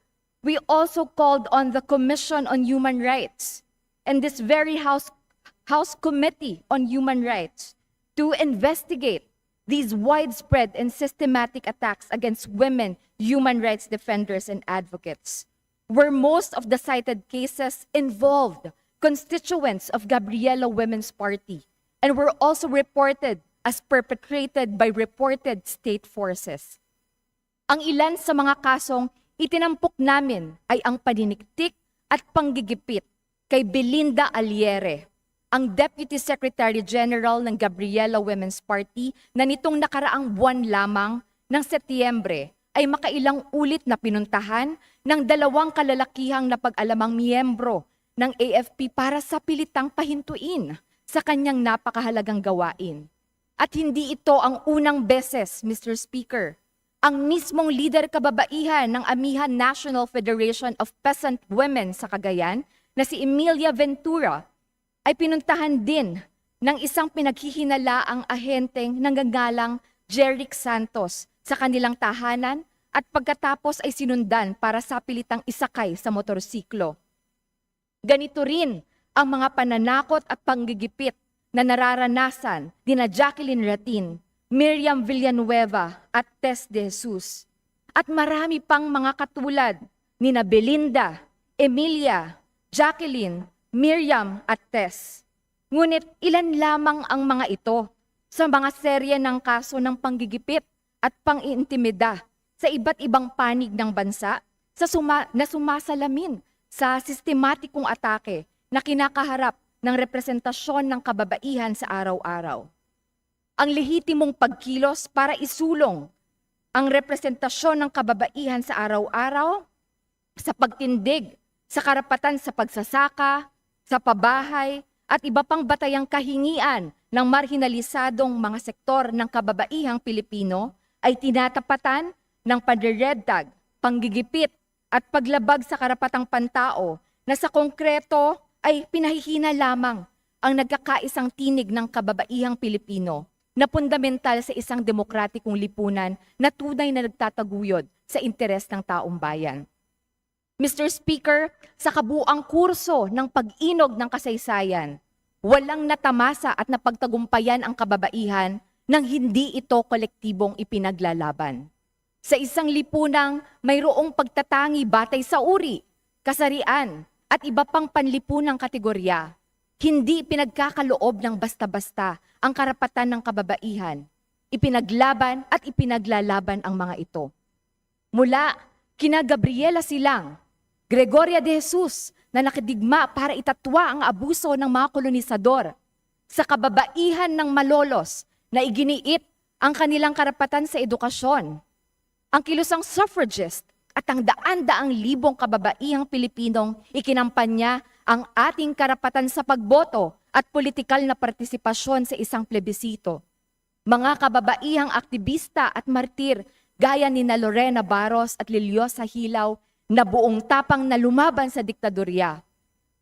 we also called on the Commission on Human Rights and this very House Committee on Human Rights to investigate these widespread and systematic attacks against women, human rights defenders, and advocates, where most of the cited cases involved constituents of Gabriela Women's Party and were also reported as perpetrated by reported state forces. Ang ilan sa mga kasong itinampok namin ay ang paniniktik at panggigipit kay Belinda Aliere, ang Deputy Secretary General ng Gabriela Women's Party na nitong nakaraang buwan lamang ng Setyembre ay makailang ulit na pinuntahan ng dalawang kalalakihang napag-alamang miyembro ng AFP para sa pilitang pahintuin sa kanyang napakahalagang gawain. At hindi ito ang unang beses, Mr. Speaker. Ang mismong leader kababaihan ng Amihan National Federation of Peasant Women sa Cagayan na si Emilia Ventura ay pinuntahan din ng isang pinaghihinalaang ahenteng nanggagalang Jeric Santos sa kanilang tahanan at pagkatapos ay sinundan para sa pilitang isakay sa motorsiklo. Ganito rin ang mga pananakot at panggigipit na nararanasan ni Jacqueline Ratin, Miriam Villanueva at Tess De Jesus. At marami pang mga katulad ni Belinda, Emilia, Jacqueline, Miriam at Tess. Ngunit ilan lamang ang mga ito sa mga serye ng kaso ng panggigipit at pang-iintimida sa iba't ibang panig ng bansa na sumasalamin sa sistematikong atake na kinakaharap ng representasyon ng kababaihan sa araw-araw. Ang lehitimong pagkilos para isulong ang representasyon ng kababaihan sa araw-araw sa pagtindig sa karapatan sa pagsasaka, sa pabahay, at iba pang batayang kahingian ng marginalisadong mga sektor ng kababaihang Pilipino ay tinatapatan ng panre-red tag, panggigipit at paglabag sa karapatang pantao na sa konkreto ay pinahihina lamang ang nagkakaisang tinig ng kababaihang Pilipino na fundamental sa isang demokratikong lipunan na tunay na nagtataguyod sa interes ng taong bayan. Mr. Speaker, sa kabuang kurso ng pag-inog ng kasaysayan, walang natamasa at napagtagumpayan ang kababaihan nang hindi ito kolektibong ipinaglalaban. Sa isang lipunang mayroong pagtatangi batay sa uri, kasarian, at iba pang panlipunang kategorya, hindi pinagkakaloob ng basta-basta ang karapatan ng kababaihan. Ipinaglaban at ipinaglalaban ang mga ito. Mula kina Gabriela Silang, Gregoria de Jesus na nakidigma para itatwa ang abuso ng mga kolonisador, sa kababaihan ng malolos na iginiit ang kanilang karapatan sa edukasyon, ang kilusang suffragist at ang daan-daang libong kababaihang Pilipinong ikinampanya ang ating karapatan sa pagboto at politikal na partisipasyon sa isang plebisito. Mga kababaihang aktivista at martir gaya ni na Lorena Barros at Liliosa Hilaw na buong tapang na lumaban sa diktadorya,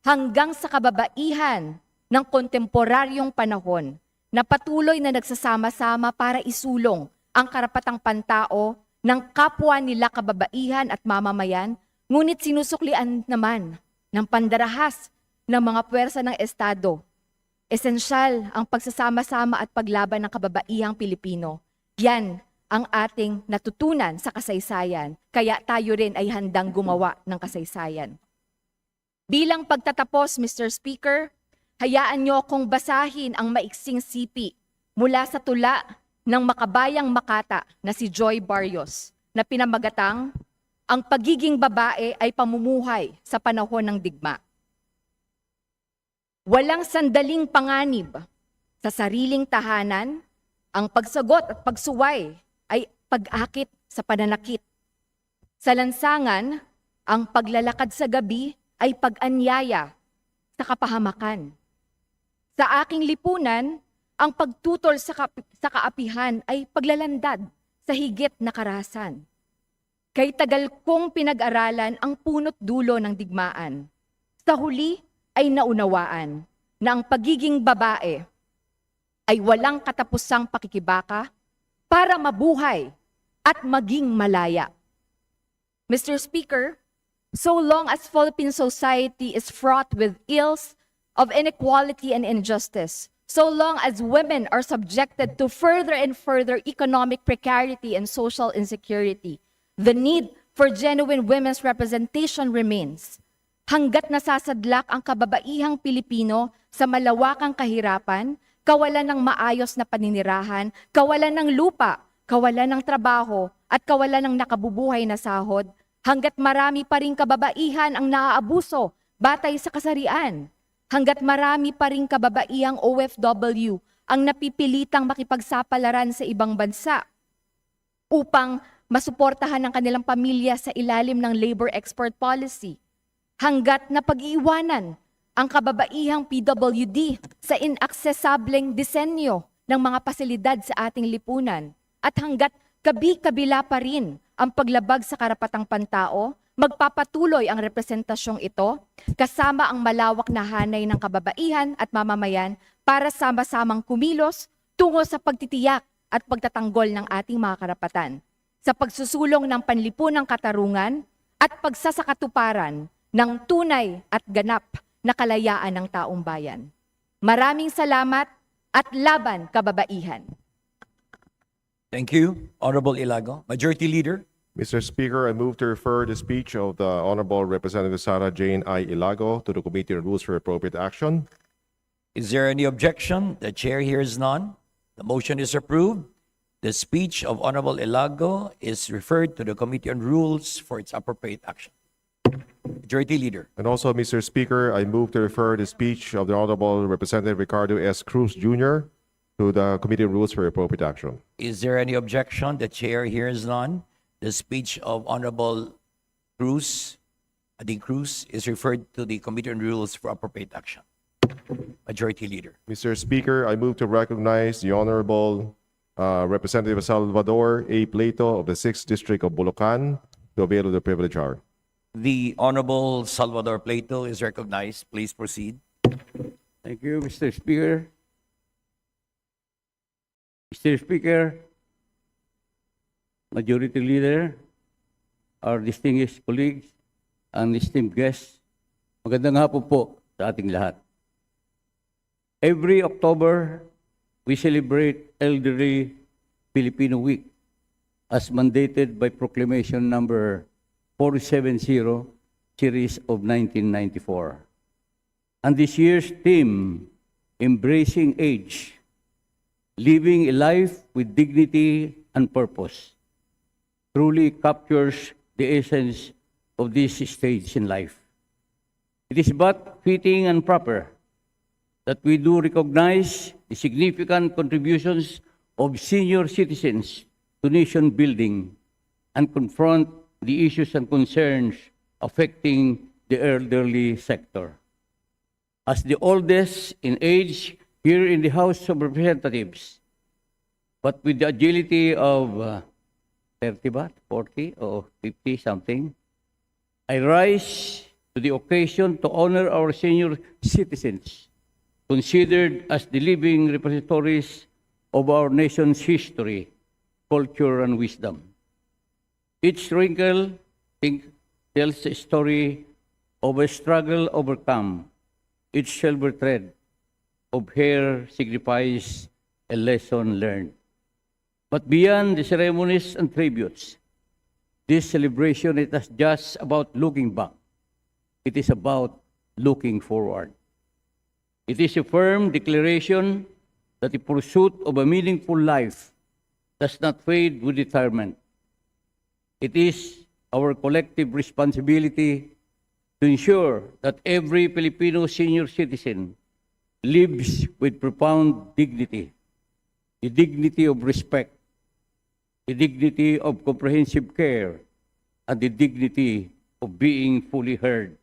hanggang sa kababaihan ng kontemporaryong panahon na patuloy na nagsasama-sama para isulong ang karapatang pantao ng kapwa nila kababaihan at mamamayan, ngunit sinusuklian naman ng pandarahas ng mga puwersa ng Estado. Esensyal ang pagsasama-sama at paglaban ng kababaihang Pilipino. Yan ang ating natutunan sa kasaysayan, kaya tayo rin ay handang gumawa ng kasaysayan. Bilang pagtatapos, Mr. Speaker, hayaan niyo akong basahin ang maiksing sipi mula sa tula ng makabayang Makata na si Joy Barrios na pinamagatang "Ang pagiging babae ay pamumuhay sa panahon ng digma." Walang sandaling panganib sa sariling tahanan, ang pagsagot at pagsuway ay pag-akit sa pananakit. Sa lansangan, ang paglalakad sa gabi ay pag-anyaya sa kapahamakan. Sa aking lipunan, ang pagtutol sa kaapihan ay paglalandad sa higit na karahasan. Kay tagal kong pinag-aralan ang punot dulo ng digmaan. Sa huli ay naunawaan na ang pagiging babae ay walang katapusang pakikibaka para mabuhay at maging malaya. Mr. Speaker, so long as Philippine society is fraught with ills of inequality and injustice, so long as women are subjected to further and further economic precarity and social insecurity, the need for genuine women's representation remains. Hanggat nasasadlak ang kababaihang Pilipino sa malawakang kahirapan, kawalan ng maayos na paninirahan, kawalan ng lupa, kawalan ng trabaho, at kawalan ng nakabubuhay na sahod, hanggat marami pa ring kababaihan ang naaabuso batay sa kasarian, hanggat marami pa ring kababaihang OFW ang napipilitang makipagsapalaran sa ibang bansa upang masuportahan ang kanilang pamilya sa ilalim ng labor export policy, hanggat napag-iiwanan ang kababaihang PWD sa inaccessableng disenyo ng mga pasilidad sa ating lipunan, at hanggat kabi-kabila pa rin ang paglabag sa karapatang pantao, magpapatuloy ang representasyong ito kasama ang malawak na hanay ng kababaihan at mamamayan para sama-samang kumilos tungo sa pagtitiyak at pagtatanggol ng ating mga karapatan, sa pagsusulong ng panlipunang katarungan at pagsasakatuparan ng tunay at ganap na kalayaan ng taong bayan. Maraming salamat at laban kababaihan. Thank you, Honorable Ilago. Majority Leader. Mr. Speaker, I move to refer the speech of the Honorable Representative Sara Jane I. Ilago to the Committee on Rules for Appropriate Action. Is there any objection? The chair hears none. The motion is approved. The speech of Honorable Ilago is referred to the Committee on Rules for its appropriate action. Majority Leader. And also, Mr. Speaker, I move to refer the speech of the Honorable Representative Ricardo S. Cruz Jr. to the Committee on Rules for Appropriate Action. Is there any objection? The chair hears none. The speech of Honorable Cruz, Adi Cruz, is referred to the Committee on Rules for appropriate action. Majority Leader. Mr. Speaker, I move to recognize the Honorable Representative Salvador A. Plato of the 6th District of Bulacan to avail of the privilege hour. The Honorable Salvador Plato is recognized. Please proceed. Thank you, Mr. Speaker. Mr. Speaker, Majority Leader, our distinguished colleagues, and esteemed guests, magandang hapon po sa ating lahat. Every October, we celebrate Elderly Filipino Week as mandated by Proclamation number 470, series of 1994. And this year's theme, Embracing Age, Living a Life with Dignity and Purpose, truly captures the essence of this stage in life. It is but fitting and proper that we do recognize the significant contributions of senior citizens to nation building and confront the issues and concerns affecting the elderly sector. As the oldest in age here in the House of Representatives, but with the agility of 30 ba, 40 or 50 something, I rise to the occasion to honor our senior citizens, considered as the living repositories of our nation's history, culture, and wisdom. Each wrinkle tells a story of a struggle overcome. Each silver thread of hair signifies a lesson learned. But beyond the ceremonies and tributes, this celebration is not just about looking back. It is about looking forward. It is a firm declaration that the pursuit of a meaningful life does not fade with retirement. It is our collective responsibility to ensure that every Filipino senior citizen lives with profound dignity, the dignity of respect, the dignity of comprehensive care, and the dignity of being fully heard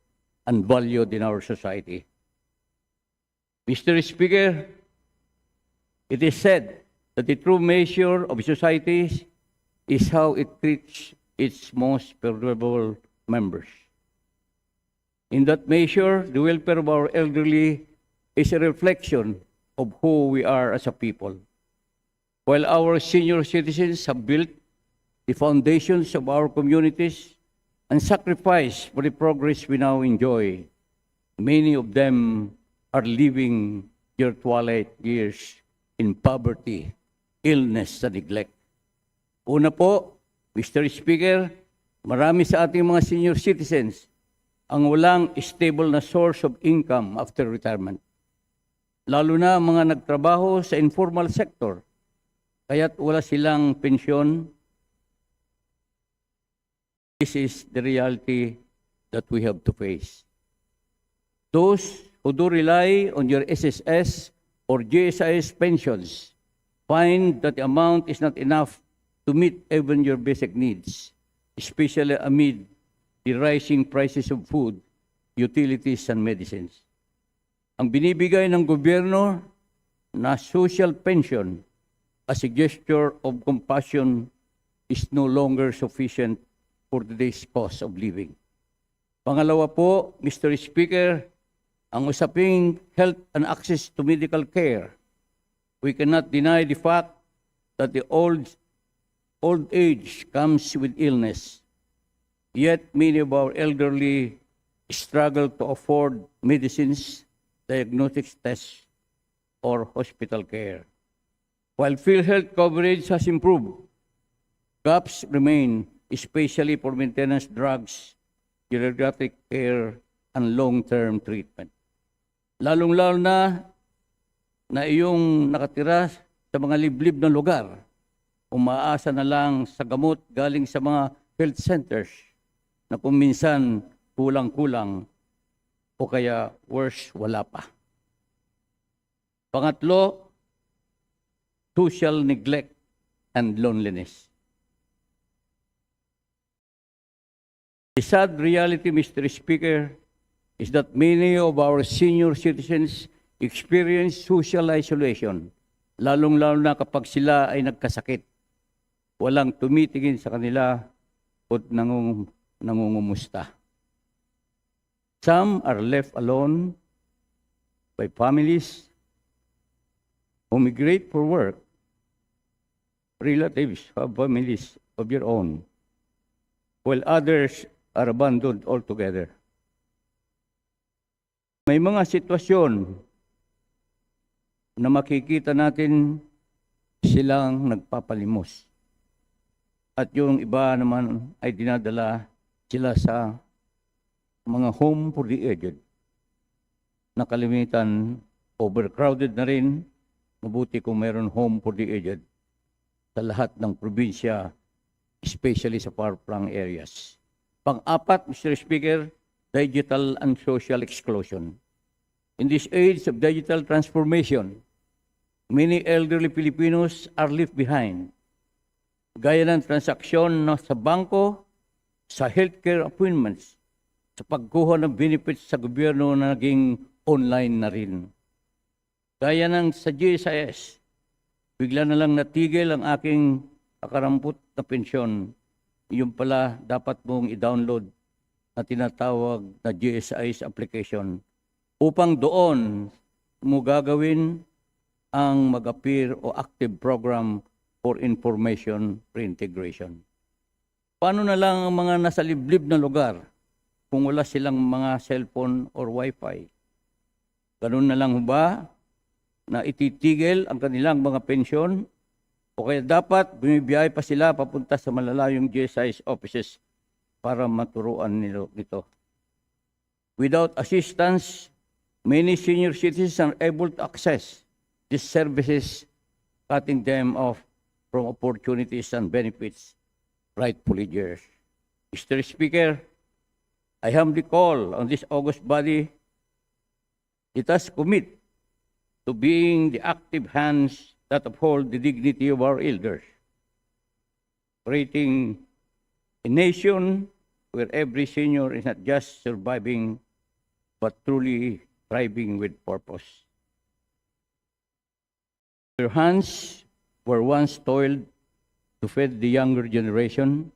and valued in our society. Mr. Speaker, it is said that the true measure of society is how it treats its most vulnerable members. In that measure, the welfare of our elderly is a reflection of who we are as a people. While our senior citizens have built the foundations of our communities and sacrificed for the progress we now enjoy, many of them are living their twilight years in poverty, illness, and neglect. Una po, Mr. Speaker, marami sa ating mga senior citizens ang walang stable na source of income after retirement. Lalo na mga nagtrabaho sa informal sector, kaya't wala silang pensyon. This is the reality that we have to face. Those who do rely on your SSS or GSIS pensions find that the amount is not enough to meet even your basic needs, especially amid the rising prices of food, utilities, and medicines. Ang binibigay ng gobyerno na social pension as a gesture of compassion is no longer sufficient for today's cost of living. Pangalawa po, Mr. Speaker, ang usaping health and access to medical care. We cannot deny the fact that the old age comes with illness. Yet many of our elderly struggle to afford medicines, diagnostic tests, or hospital care. While PhilHealth coverage has improved, gaps remain, especially for maintenance drugs, geriatric care, and long-term treatment. Lalong-lalo na iyong nakatira sa mga liblib na lugar, umaasa na lang sa gamot galing sa mga health centers na kung minsan kulang-kulang o kaya worse, wala pa. Pangatlo, social neglect and loneliness. The sad reality, Mr. Speaker, is that many of our senior citizens experience social isolation, lalong-lalo na kapag sila ay nagkasakit. Walang tumitingin sa kanila o nangungumusta. Some are left alone by families who migrate for work. Relatives have families of your own, while others are abandoned altogether. May mga sitwasyon na makikita natin silang nagpapalimos. At yung iba naman ay dinadala sila sa mga home for the aged. Nakalimitan, overcrowded na rin. Mabuti kung mayroon home for the aged sa lahat ng probinsya, especially sa far-flung areas. Pang-apat, Mr. Speaker, digital and social exclusion. In this age of digital transformation, many elderly Filipinos are left behind. Gaya ng transaksyon sa bangko, sa healthcare appointments, sa pagkuha ng benefits sa gobyerno na naging online na rin. Gaya ng sa GSIS, bigla na lang natigil ang aking akarampot na pensyon. Yung pala dapat mong i-download na tinatawag na GSIS application upang doon mo gagawin ang mag-appear o active program for information reintegration. Paano na lang ang mga nasa liblib na lugar kung wala silang mga cellphone or wifi? Ganun na lang ba na ititigil ang kanilang mga pensyon? O kaya dapat bumibiyay pa sila papunta sa malalayong GSIS offices para maturuan nito? Without assistance, many senior citizens are able to access these services, cutting them off from opportunities and benefits rightfully theirs. Mr. Speaker, I humbly call on this august body, let us commit to being the active hands that uphold the dignity of our elders, creating a nation where every senior is not just surviving, but truly thriving with purpose. Your hands were once toiled to feed the younger generation.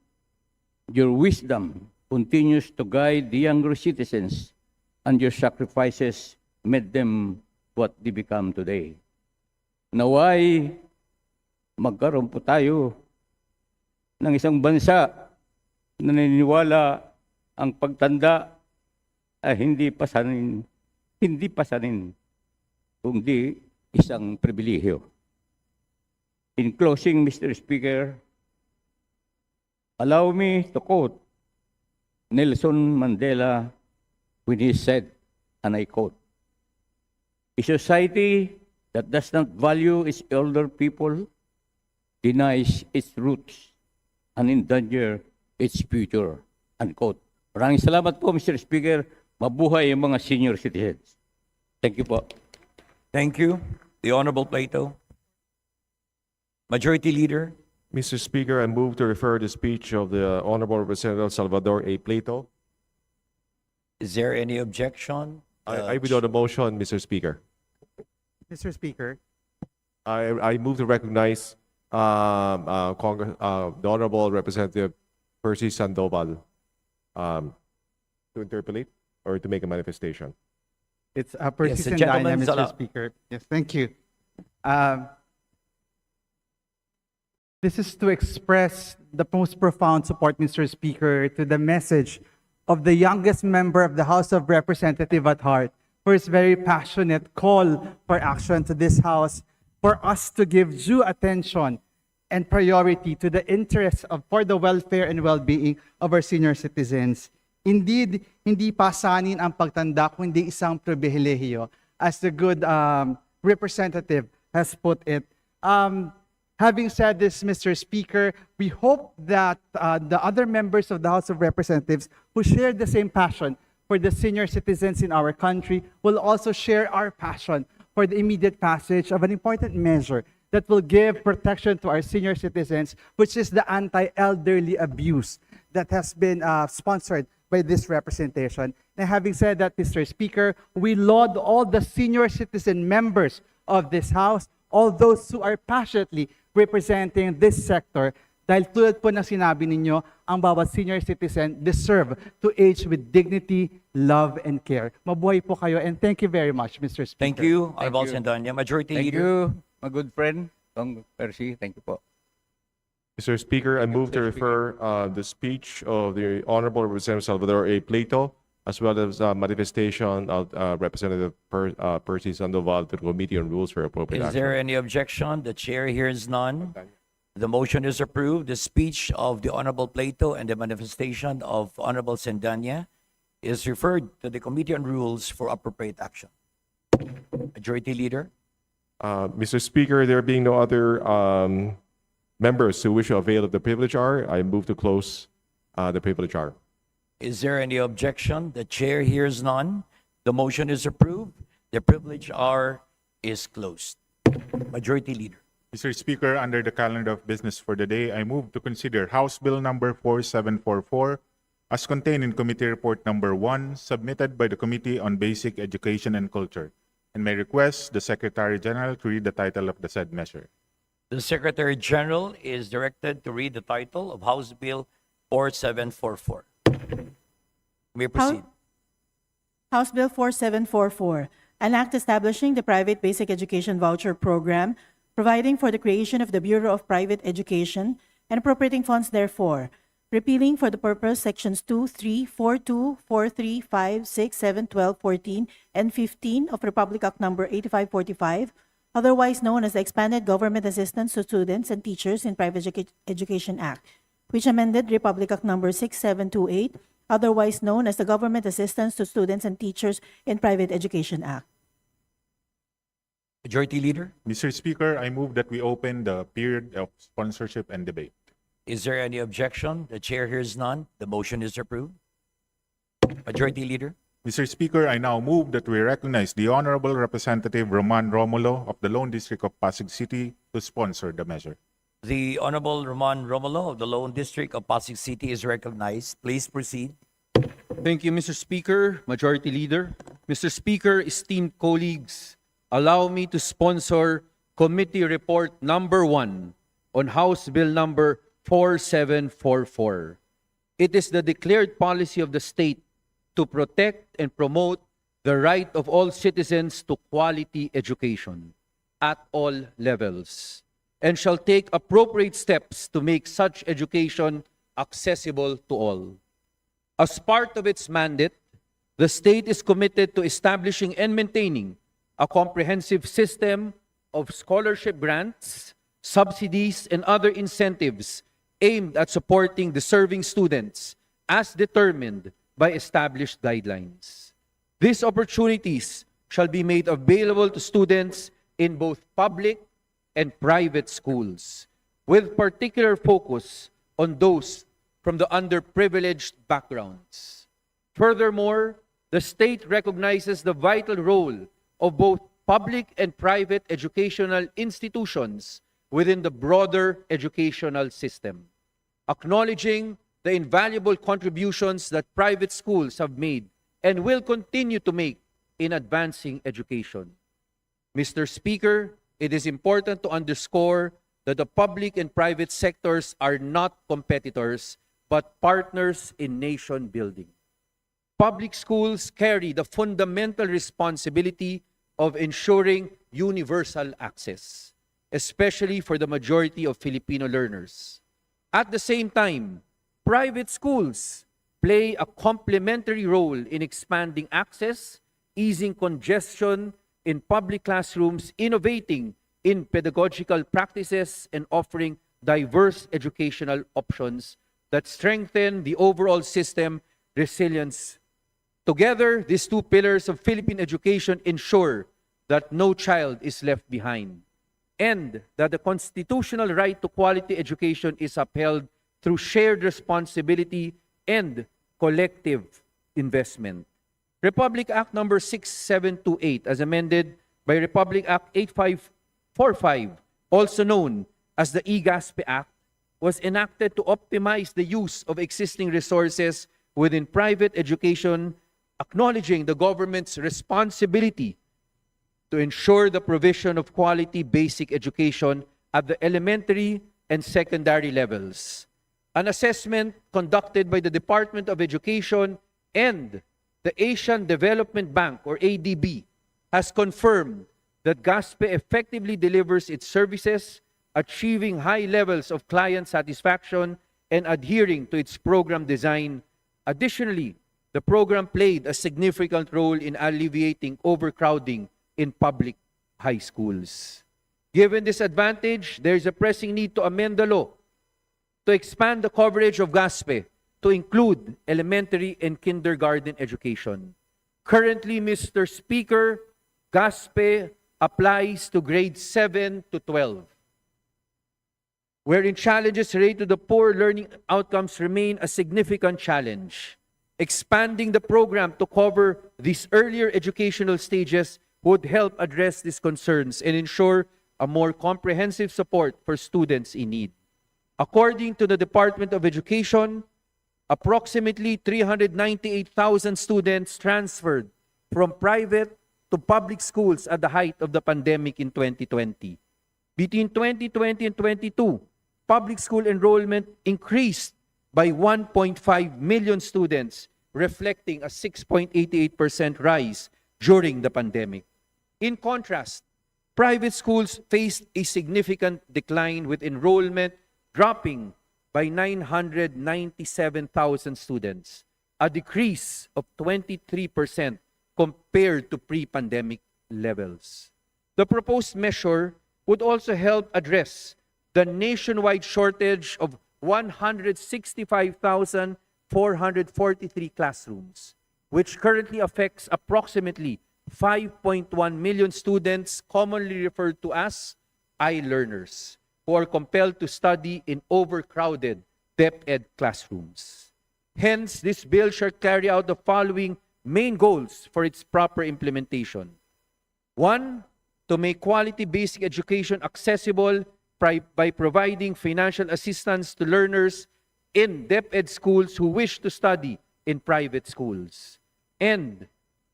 Your wisdom continues to guide the younger citizens, and your sacrifices made them what they become today. Naway, magkaroon po tayo ng isang bansa na naniniwala ang pagtanda ay hindi pasanin, kundi isang pribilehyo. In closing, Mr. Speaker, allow me to quote Nelson Mandela when he said, and I quote, "A society that does not value its elder people denies its roots and endanger its future." Unquote. Maraming salamat po, Mr. Speaker. Mabuhay ang mga senior citizens. Thank you po. Thank you. The Honorable Plato. Majority Leader. Mr. Speaker, I move to refer the speech of the Honorable Representative Salvador A. Plato. Is there any objection? I withdraw the motion, Mr. Speaker. Mr. Speaker, I move to recognize the Honorable Representative Percy Sandoval to interpolate or to make a manifestation. it's Percy Yes, the Sandina, gentleman is Mr. allowed. Speaker. Yes, thank you. This is to express the most profound support, Mr. Speaker, to the message of the youngest member of the House of Representatives at heart, for his very passionate call for action to this House, for us to give due attention and priority to the interests of for the welfare and well-being of our senior citizens. Indeed, hindi pasanin ang pagtanda kundi isang pribilehiyo, as the good representative has put it. Having said this, Mr. Speaker, we hope that the other members of the House of Representatives who share the same passion for the senior citizens in our country will also share our passion for the immediate passage of an important measure that will give protection to our senior citizens, which is the anti-elderly abuse that has been sponsored by this representation. And having said that, Mr. Speaker, we laud all the senior citizen members of this House, all those who are passionately representing this sector. Dahil tulad po ng sinabi ninyo, ang bawat senior citizen deserve to age with dignity, love, and care. Mabuhay po kayo, and thank you very much, Mr. Speaker. Thank you, Honorable Sendanya. Majority Thank Leader. you, my good friend, Tong Percy. Thank you po. Mr. Speaker, I move to refer the speech of the Honorable Representative Salvador A. Plato, as well as manifestation of Representative Percy Sandoval to the Committee on Rules for Appropriate Is there Action. any objection? The chair hears none. The motion is approved. The speech of the Honorable Plato and the manifestation of Honorable Sendanya is referred to the Committee on Rules for Appropriate Action. Majority Leader. Mr. Speaker, there being no other members who wish to avail of the privilege hour, I move to close the privilege hour. Is there any objection? The chair hears none. The motion is approved. The privilege hour is closed. Majority Leader. Mr. Speaker, under the calendar of business for the day, I move to consider House Bill number 4744 as contained in Committee Report number 1, submitted by the Committee on Basic Education and Culture, and may request the Secretary General to read the title of the said measure. The Secretary General is directed to read the title of House Bill 4744. May proceed. House Bill 4744, an act establishing the Private Basic Education Voucher Program, providing for the creation of the Bureau of Private Education and appropriating funds therefor, repealing for the purpose sections 2, 3, 4, 2, 4, 3, 5, 6, 7, 12, 14, and 15 of Republic Act number 8545, otherwise known as the Expanded Government Assistance to Students and Teachers in Private Education Act, which amended Republic Act number 6728, otherwise known as the Government Assistance to Students and Teachers in Private Education Act. Majority Leader. Mr. Speaker, I move that we open the period of sponsorship and debate. Is there any objection? The chair hears none. The motion is approved. Majority Leader. Mr. Speaker, I now move that we recognize the Honorable Representative Roman Romulo of the Lone District of Pasig City to sponsor the measure. The Honorable Roman Romulo of the Lone District of Pasig City is recognized. Please proceed. Thank you, Mr. Speaker, Majority Leader. Mr. Speaker, esteemed colleagues, allow me to sponsor Committee Report number 1 on House Bill number 4744. It is the declared policy of the state to protect and promote the right of all citizens to quality education at all levels, and shall take appropriate steps to make such education accessible to all. As part of its mandate, the state is committed to establishing and maintaining a comprehensive system of scholarship grants, subsidies, and other incentives aimed at supporting deserving students as determined by established guidelines. These opportunities shall be made available to students in both public and private schools, with particular focus on those from the underprivileged backgrounds. Furthermore, the state recognizes the vital role of both public and private educational institutions within the broader educational system, acknowledging the invaluable contributions that private schools have made and will continue to make in advancing education. Mr. Speaker, it is important to underscore that the public and private sectors are not competitors, but partners in nation building. Public schools carry the fundamental responsibility of ensuring universal access, especially for the majority of Filipino learners. At the same time, private schools play a complementary role in expanding access, easing congestion in public classrooms, innovating in pedagogical practices, and offering diverse educational options that strengthen the overall system resilience. Together, these two pillars of Philippine education ensure that no child is left behind, and that the constitutional right to quality education is upheld through shared responsibility and collective investment. Republic Act number 6728, as amended by Republic Act 8545, also known as the E-GASP Act, was enacted to optimize the use of existing resources within private education, acknowledging the government's responsibility to ensure the provision of quality basic education at the elementary and secondary levels. An assessment conducted by the Department of Education and the Asian Development Bank, or ADB, has confirmed that GASPE effectively delivers its services, achieving high levels of client satisfaction and adhering to its program design. Additionally, the program played a significant role in alleviating overcrowding in public high schools. Given this advantage, there is a pressing need to amend the law to expand the coverage of GASPE to include elementary and kindergarten education. Currently, Mr. Speaker, GASPE applies to grades 7 to 12, wherein challenges related to the poor learning outcomes remain a significant challenge. Expanding the program to cover these earlier educational stages would help address these concerns and ensure a more comprehensive support for students in need. According to the Department of Education, approximately 398,000 students transferred from private to public schools at the height of the pandemic in 2020. Between 2020 and 2022, public school enrollment increased by 1.5 million students, reflecting a 6.88% rise during the pandemic. In contrast, private schools faced a significant decline, with enrollment dropping by 997,000 students, a decrease of 23% compared to pre-pandemic levels. The proposed measure would also help address the nationwide shortage of 165,443 classrooms, which currently affects approximately 5.1 million students, commonly referred to as I-learners, who are compelled to study in overcrowded DepEd classrooms. Hence, this bill shall carry out the following main goals for its proper implementation. 1, to make quality basic education accessible by providing financial assistance to learners in DepEd schools who wish to study in private schools. And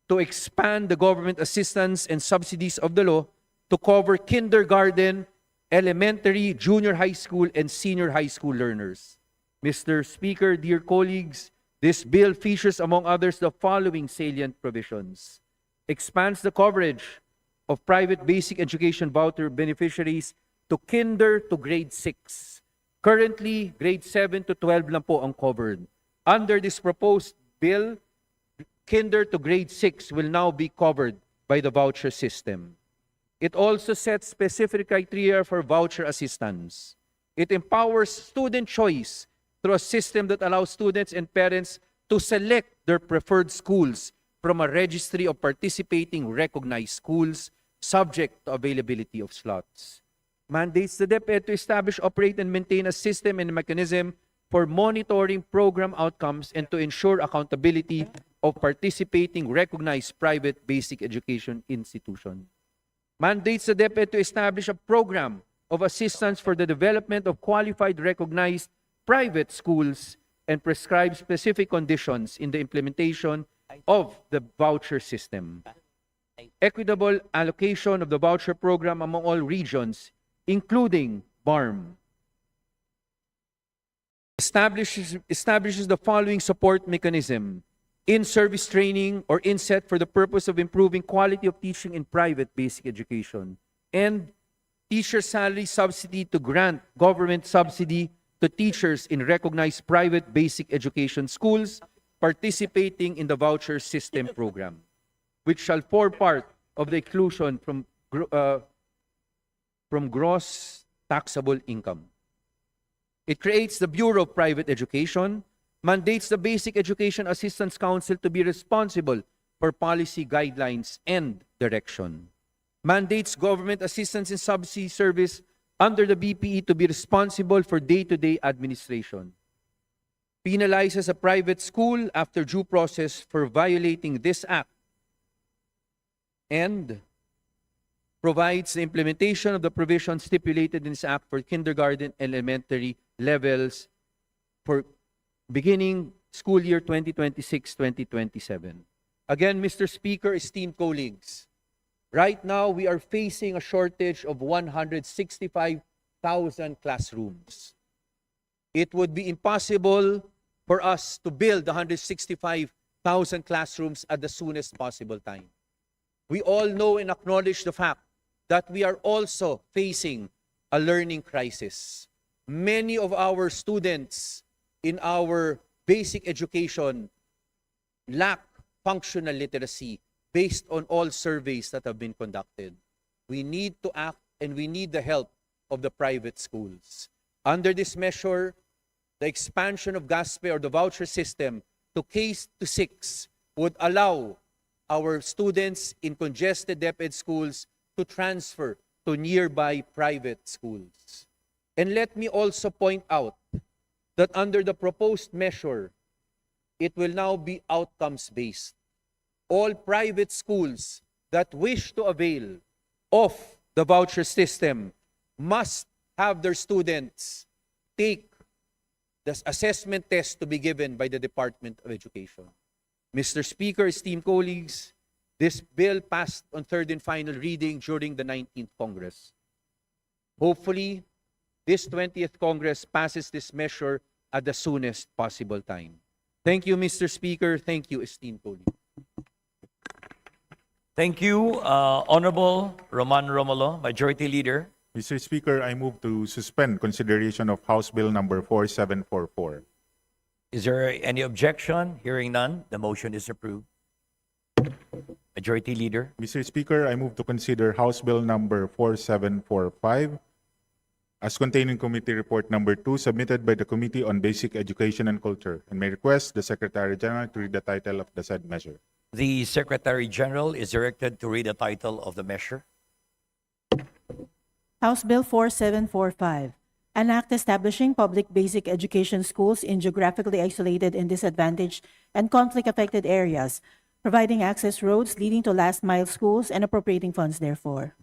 to expand the government assistance and subsidies of the law to cover kindergarten, elementary, junior high school, and senior high school learners. Mr. Speaker, dear colleagues, this bill features, among others, the following salient provisions. Expands the coverage of private basic education voucher beneficiaries to kinder to grade 6. Currently, grade 7 to 12 lang po ang covered. Under this proposed bill, kinder to grade 6 will now be covered by the voucher system. It also sets specific criteria for voucher assistance. It empowers student choice through a system that allows students and parents to select their preferred schools from a registry of participating recognized schools subject to availability of slots. Mandates the DepEd to establish, operate, and maintain a system and a mechanism for monitoring program outcomes and to ensure accountability of participating recognized private basic education institutions. Mandates the DepEd to establish a program of assistance for the development of qualified recognized private schools and prescribe specific conditions in the implementation of the voucher system. Equitable allocation of the voucher program among all regions, including BARM. Establishes the following support mechanism: in-service training or INSET for the purpose of improving quality of teaching in private basic education, and teacher salary subsidy to grant government subsidy to teachers in recognized private basic education schools participating in the voucher system program, which shall form part of the exclusion from gross taxable income. It creates the Bureau of Private Education, mandates the Basic Education Assistance Council to be responsible for policy guidelines and direction, mandates government assistance and subsidy service under the BPE to be responsible for day-to-day administration, penalizes a private school after due process for violating this act, and provides the implementation of the provisions stipulated in this act for kindergarten and elementary levels for beginning school year 2026-2027. Again, Mr. Speaker, esteemed colleagues, right now we are facing a shortage of 165,000 classrooms. it would be impossible for us to build 165,000 classrooms at the soonest possible time. We all know and acknowledge the fact that we are also facing a learning crisis. Many of our students in our basic education lack functional literacy based on all surveys that have been conducted. We need to act and we need the help of the private schools. Under this measure, the expansion of GASPE or the voucher system to K-6 would allow our students in congested DepEd schools to transfer to nearby private schools. And let me also point out that under the proposed measure, it will now be outcomes-based. All private schools that wish to avail of the voucher system must have their students take the assessment test to be given by the Department of Education. Mr. Speaker, esteemed colleagues, this bill passed on third and final reading during the 19th Congress. Hopefully, this 20th Congress passes this measure at the soonest possible time. Thank you, Mr. Speaker. Thank you, esteemed colleagues. Thank you, Honorable Roman Romulo, Majority Leader. Mr. Speaker, I move to suspend consideration of House Bill number 4744. Is there any objection? Hearing none, the motion is approved. Majority Leader. Mr. Speaker, I move to consider House Bill number 4745 as contained in Committee Report number 2 submitted by the Committee on Basic Education and Culture, and may request the Secretary General to read the title of the said measure. The Secretary General is directed to read the title of the measure. House Bill 4745, an act establishing public basic education schools in geographically isolated and disadvantaged and conflict-affected areas, providing access roads leading to last-mile schools and appropriating funds therefore.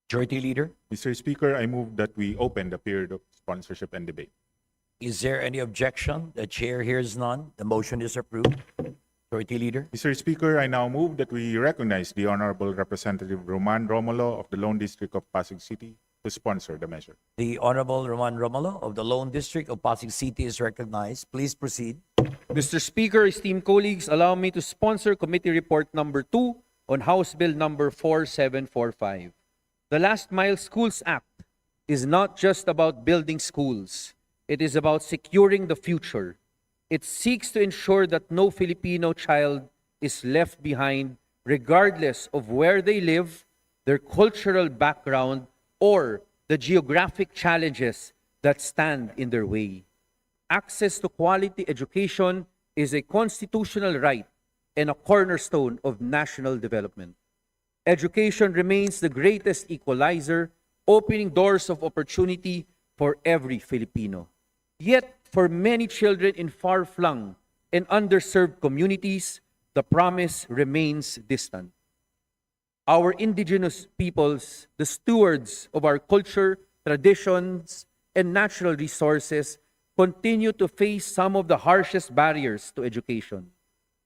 Majority Leader. Mr. Speaker, I move that we open the period of sponsorship and debate. Is there any objection? The chair hears none. The motion is approved. Majority Leader. Mr. Speaker, I now move that we recognize the Honorable Representative Roman Romulo of the Lone District of Pasig City to sponsor the measure. The Honorable Roman Romulo of the Lone District of Pasig City is recognized. Please proceed. Mr. Speaker, esteemed colleagues, allow me to sponsor Committee Report number 2 on House Bill number 4745. The Last Mile Schools Act is not just about building schools. It is about securing the future. It seeks to ensure that no Filipino child is left behind regardless of where they live, their cultural background, or the geographic challenges that stand in their way. Access to quality education is a constitutional right and a cornerstone of national development. Education remains the greatest equalizer, opening doors of opportunity for every Filipino. Yet, for many children in far-flung and underserved communities, the promise remains distant. Our indigenous peoples, the stewards of our culture, traditions, and natural resources, continue to face some of the harshest barriers to education.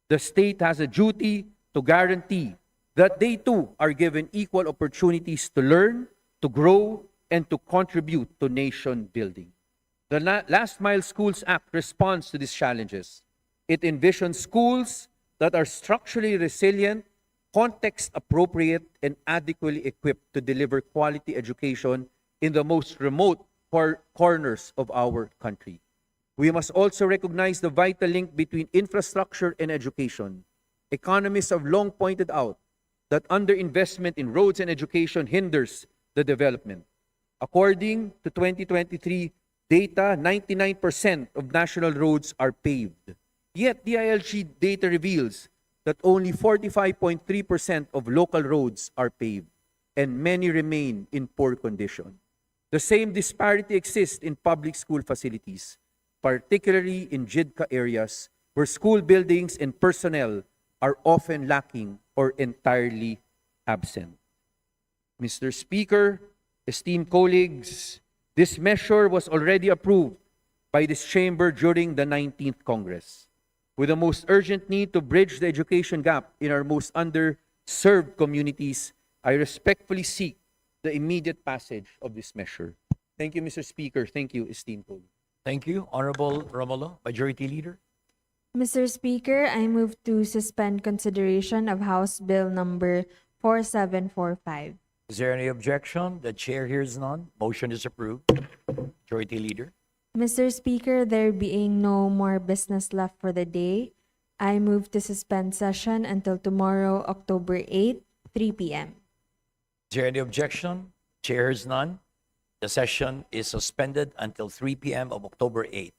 The state has a duty to guarantee that they too are given equal opportunities to learn, to grow, and to contribute to nation building. The Last Mile Schools Act responds to these challenges. It envisions schools that are structurally resilient, context-appropriate, and adequately equipped to deliver quality education in the most remote corners of our country. We must also recognize the vital link between infrastructure and education. Economists have long pointed out that underinvestment in roads and education hinders the development. According to 2023 data, 99% of national roads are paved. Yet DILG data reveals that only 45.3% of local roads are paved, and many remain in poor condition. The same disparity exists in public school facilities, particularly in JIDCA areas where school buildings and personnel are often lacking or entirely absent. Mr. Speaker, esteemed colleagues, this measure was already approved by this chamber during the 19th Congress. With the most urgent need to bridge the education gap in our most underserved communities, I respectfully seek the immediate passage of this measure. Thank you, Mr. Speaker. Thank you, esteemed colleagues. Thank you. Honorable Romulo, Majority Leader. Mr. Speaker, I move to suspend consideration of House Bill number 4745. Is there any objection? The chair hears none. Motion is approved. Majority Leader. Mr. Speaker, there being no more business left for the day, I move to suspend session until tomorrow, October 8, 3 p.m. Is there any objection? Chair hears none. The session is suspended until 3 p.m. of October 8.